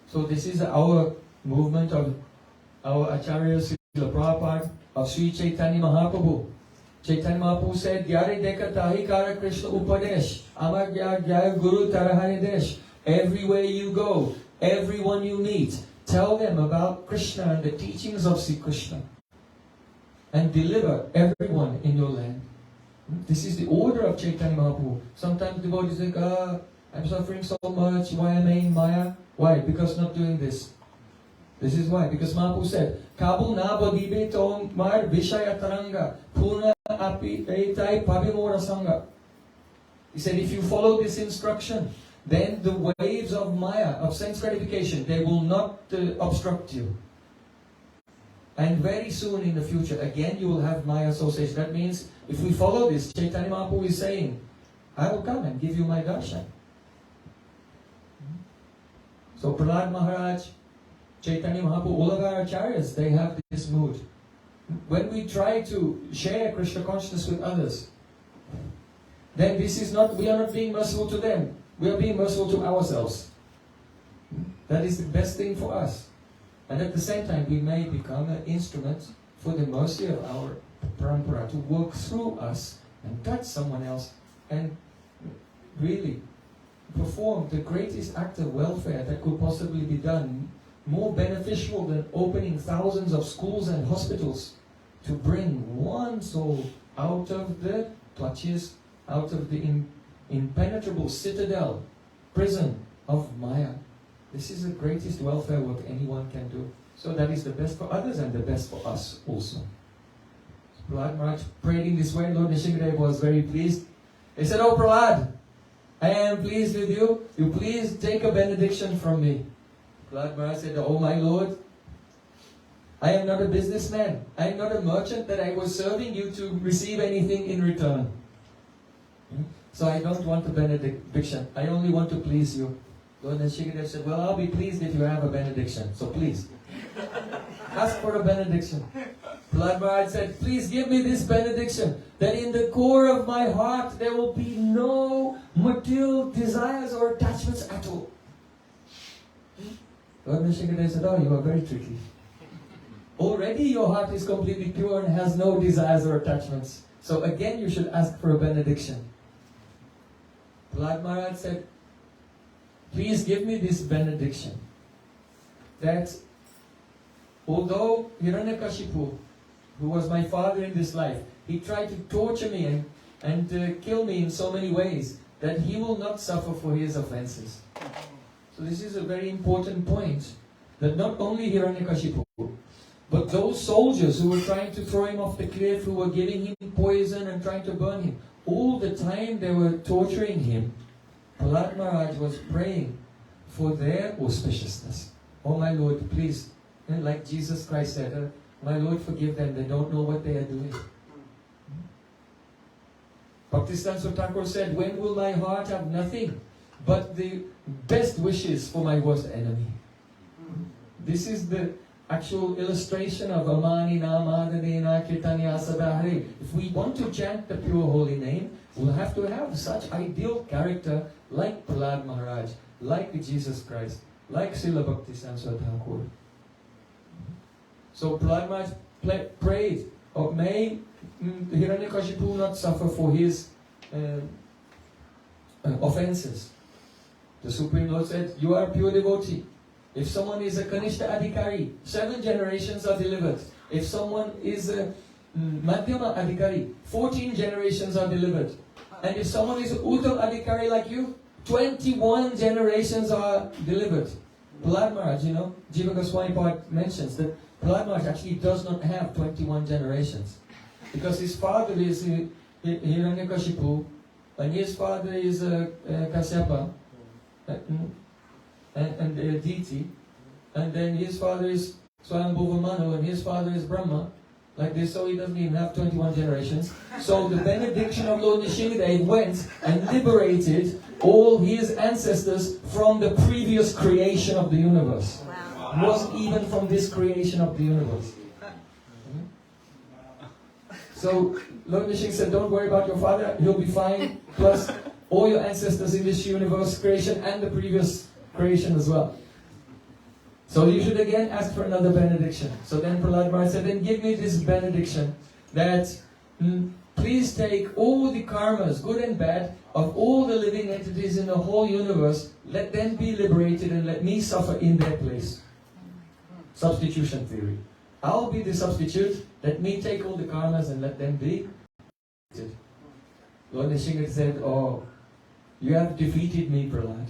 So this is our movement of our Acharya Srila Prabhupada, of Sri Chaitanya Mahaprabhu. Chaitanya Mahaprabhu said, Gyare Deka Tahi Kara Krishna Upadesh, Amar Gyaya Guru Taraharidesh. Everywhere you go, everyone you meet, tell them about Krishna and the teachings of Sri Krishna. And deliver everyone in your land. This is the order of Chaitanya Mahaprabhu. Sometimes devotees think, I'm suffering so much, why am I in Maya? Why? Because not doing this. This is why. Because Mahaprabhu said, Kabu na bodibe tom mar vishaya taranga puna api eitai pabimora sangha. He said, if you follow this instruction, then the waves of Maya, of sense gratification, they will not obstruct you. And very soon in the future, again you will have Maya association. That means, if we follow this, Chaitanya Mahaprabhu is saying, I will come and give you my darshan. So Prahlad Maharaj, Chaitanya Mahaprabhu, all of our acharyas, they have this mood. When we try to share Krishna consciousness with others, then this is not, we are not being merciful to them. We are being merciful to ourselves. That is the best thing for us. And at the same time, we may become an instrument for the mercy of our parampara to work through us and touch someone else and really perform the greatest act of welfare that could possibly be done, more beneficial than opening thousands of schools and hospitals, to bring one soul out of the clutches, out of the impenetrable citadel, prison of Maya. This is the greatest welfare work anyone can do. So that is the best for others and the best for us also. Prahlad Maharaj prayed in this way. Lord Nrisimha was very pleased. He said, oh Prahlad, I am pleased with you. You please take a benediction from me. Prahlad Maharaj said, oh my Lord, I am not a businessman. I am not a merchant that I was serving you to receive anything in return. So I don't want a benediction. I only want to please you. Lord Nrisimha said, well, I'll be pleased if you have a benediction. So please, ask for a benediction. Prahlad Maharaj said, please give me this benediction, that in the core of my heart there will be no material desires or attachments at all. Lord Nrisimha said, oh, you are very tricky. Already your heart is completely pure and has no desires or attachments. So again you should ask for a benediction. Prahlad Maharaj said, please give me this benediction, that although Hiranyakashipu, who was my father in this life, he tried to torture me and kill me in so many ways, that he will not suffer for his offenses. So this is a very important point, that not only Hiranyakashipu, but those soldiers who were trying to throw him off the cliff, who were giving him poison and trying to burn him, all the time they were torturing him, Prahlad Maharaj was praying for their auspiciousness. Oh my Lord, please, like Jesus Christ said, my Lord, forgive them, they don't know what they are doing. Bhaktisiddhanta Thakur said, when will my heart have nothing but the best wishes for my worst enemy? This is the actual illustration of Amani Namadadena Kirtanya Sadahari. If we want to chant the pure holy name, we'll have to have such ideal character like Prahlad Maharaj, like Jesus Christ, like Srila Bhaktisiddhanta Thakur. So Prahlad Maharaj prayed, oh, may Hiranyakashipu not suffer for his offenses. The Supreme Lord said, you are a pure devotee. If someone is a Kanishta Adhikari, 7 generations are delivered. If someone is a Madhyama Adhikari, 14 generations are delivered. And if someone is an Uttam Adhikari like you, 21 generations are delivered. Prahlad Maharaj, Jiva Goswami Pad mentions that Prahlad Maharaj actually does not have 21 generations. Because his father is Hiranyakashipu, and his father is Kasyapa, and Diti, and then his father is Swayambhuva Manu, and his father is Brahma, like this, so he doesn't even have 21 generations. So the benediction of Lord Nrisimha went and liberated all his ancestors from the previous creation of the universe. Wow. It wasn't even from this creation of the universe. So Lord Nrisimha said, don't worry about your father, he'll be fine, plus all your ancestors in this universe creation and the previous creation as well. So you should again ask for another benediction. So then Prahlad Maharaj said, then give me this benediction, that please take all the karmas, good and bad, of all the living entities in the whole universe, let them be liberated and let me suffer in their place. Substitution theory. I'll be the substitute, let me take all the karmas and let them be liberated. Lord Nrisimha said, oh, you have defeated me, Prahlad.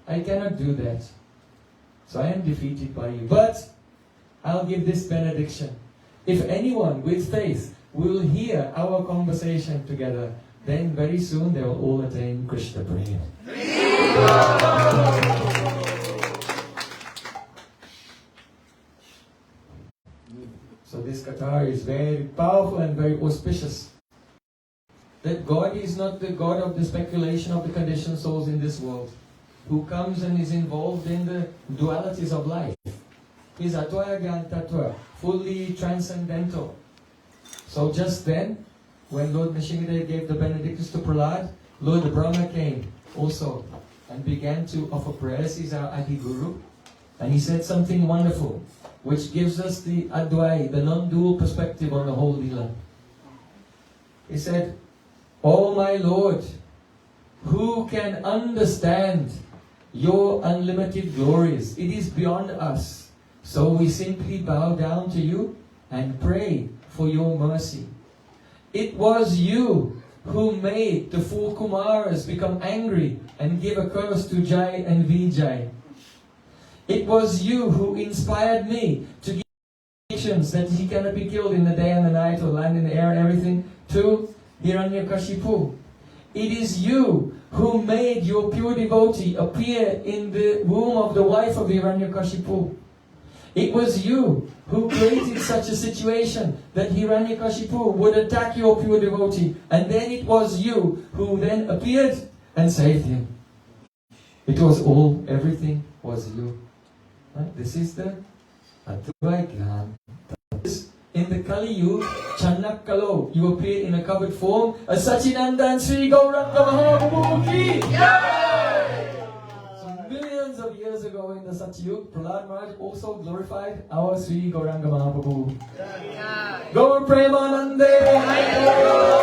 I cannot do that. So I am defeated by you. But I'll give this benediction. If anyone with faith will hear our conversation together, then very soon they will all attain Krishna Prem. So this katha is very powerful and very auspicious. That God is not the God of the speculation of the conditioned souls in this world, who comes and is involved in the dualities of life. He's Atwaya Gyan Tattva, fully transcendental. So just then, when Lord Nrisimha gave the benedictions to Prahlad, Lord Brahma came also and began to offer prayers. He's our Adi Guru. And he said something wonderful, which gives us the Advai, the non-dual perspective on the whole Leela. He said, oh my Lord, who can understand your unlimited glories? It is beyond us. So we simply bow down to you and pray for your mercy. It was you who made the 4 Kumaras become angry and give a curse to Jai and Vijay. It was you who inspired me to give instructions that he cannot be killed in the day and the night or land in the air and everything to Hiranyakashipu. It is you who made your pure devotee appear in the womb of the wife of Hiranyakashipu. It was you who created such a situation that Hiranyakashipu would attack your pure devotee, and then it was you who then appeared and saved him. It was all, everything was you. Right? This is the Advai Gyan. In the Kali Yuga, Chanakalo, you appear in a covered form as Sachinanda and Sri Gauranga Mahaprabhu ki. So millions of years ago in the Satyug, Prahlad Maharaj also glorified our Sri Gauranga Mahaprabhu. Gaur Premanande.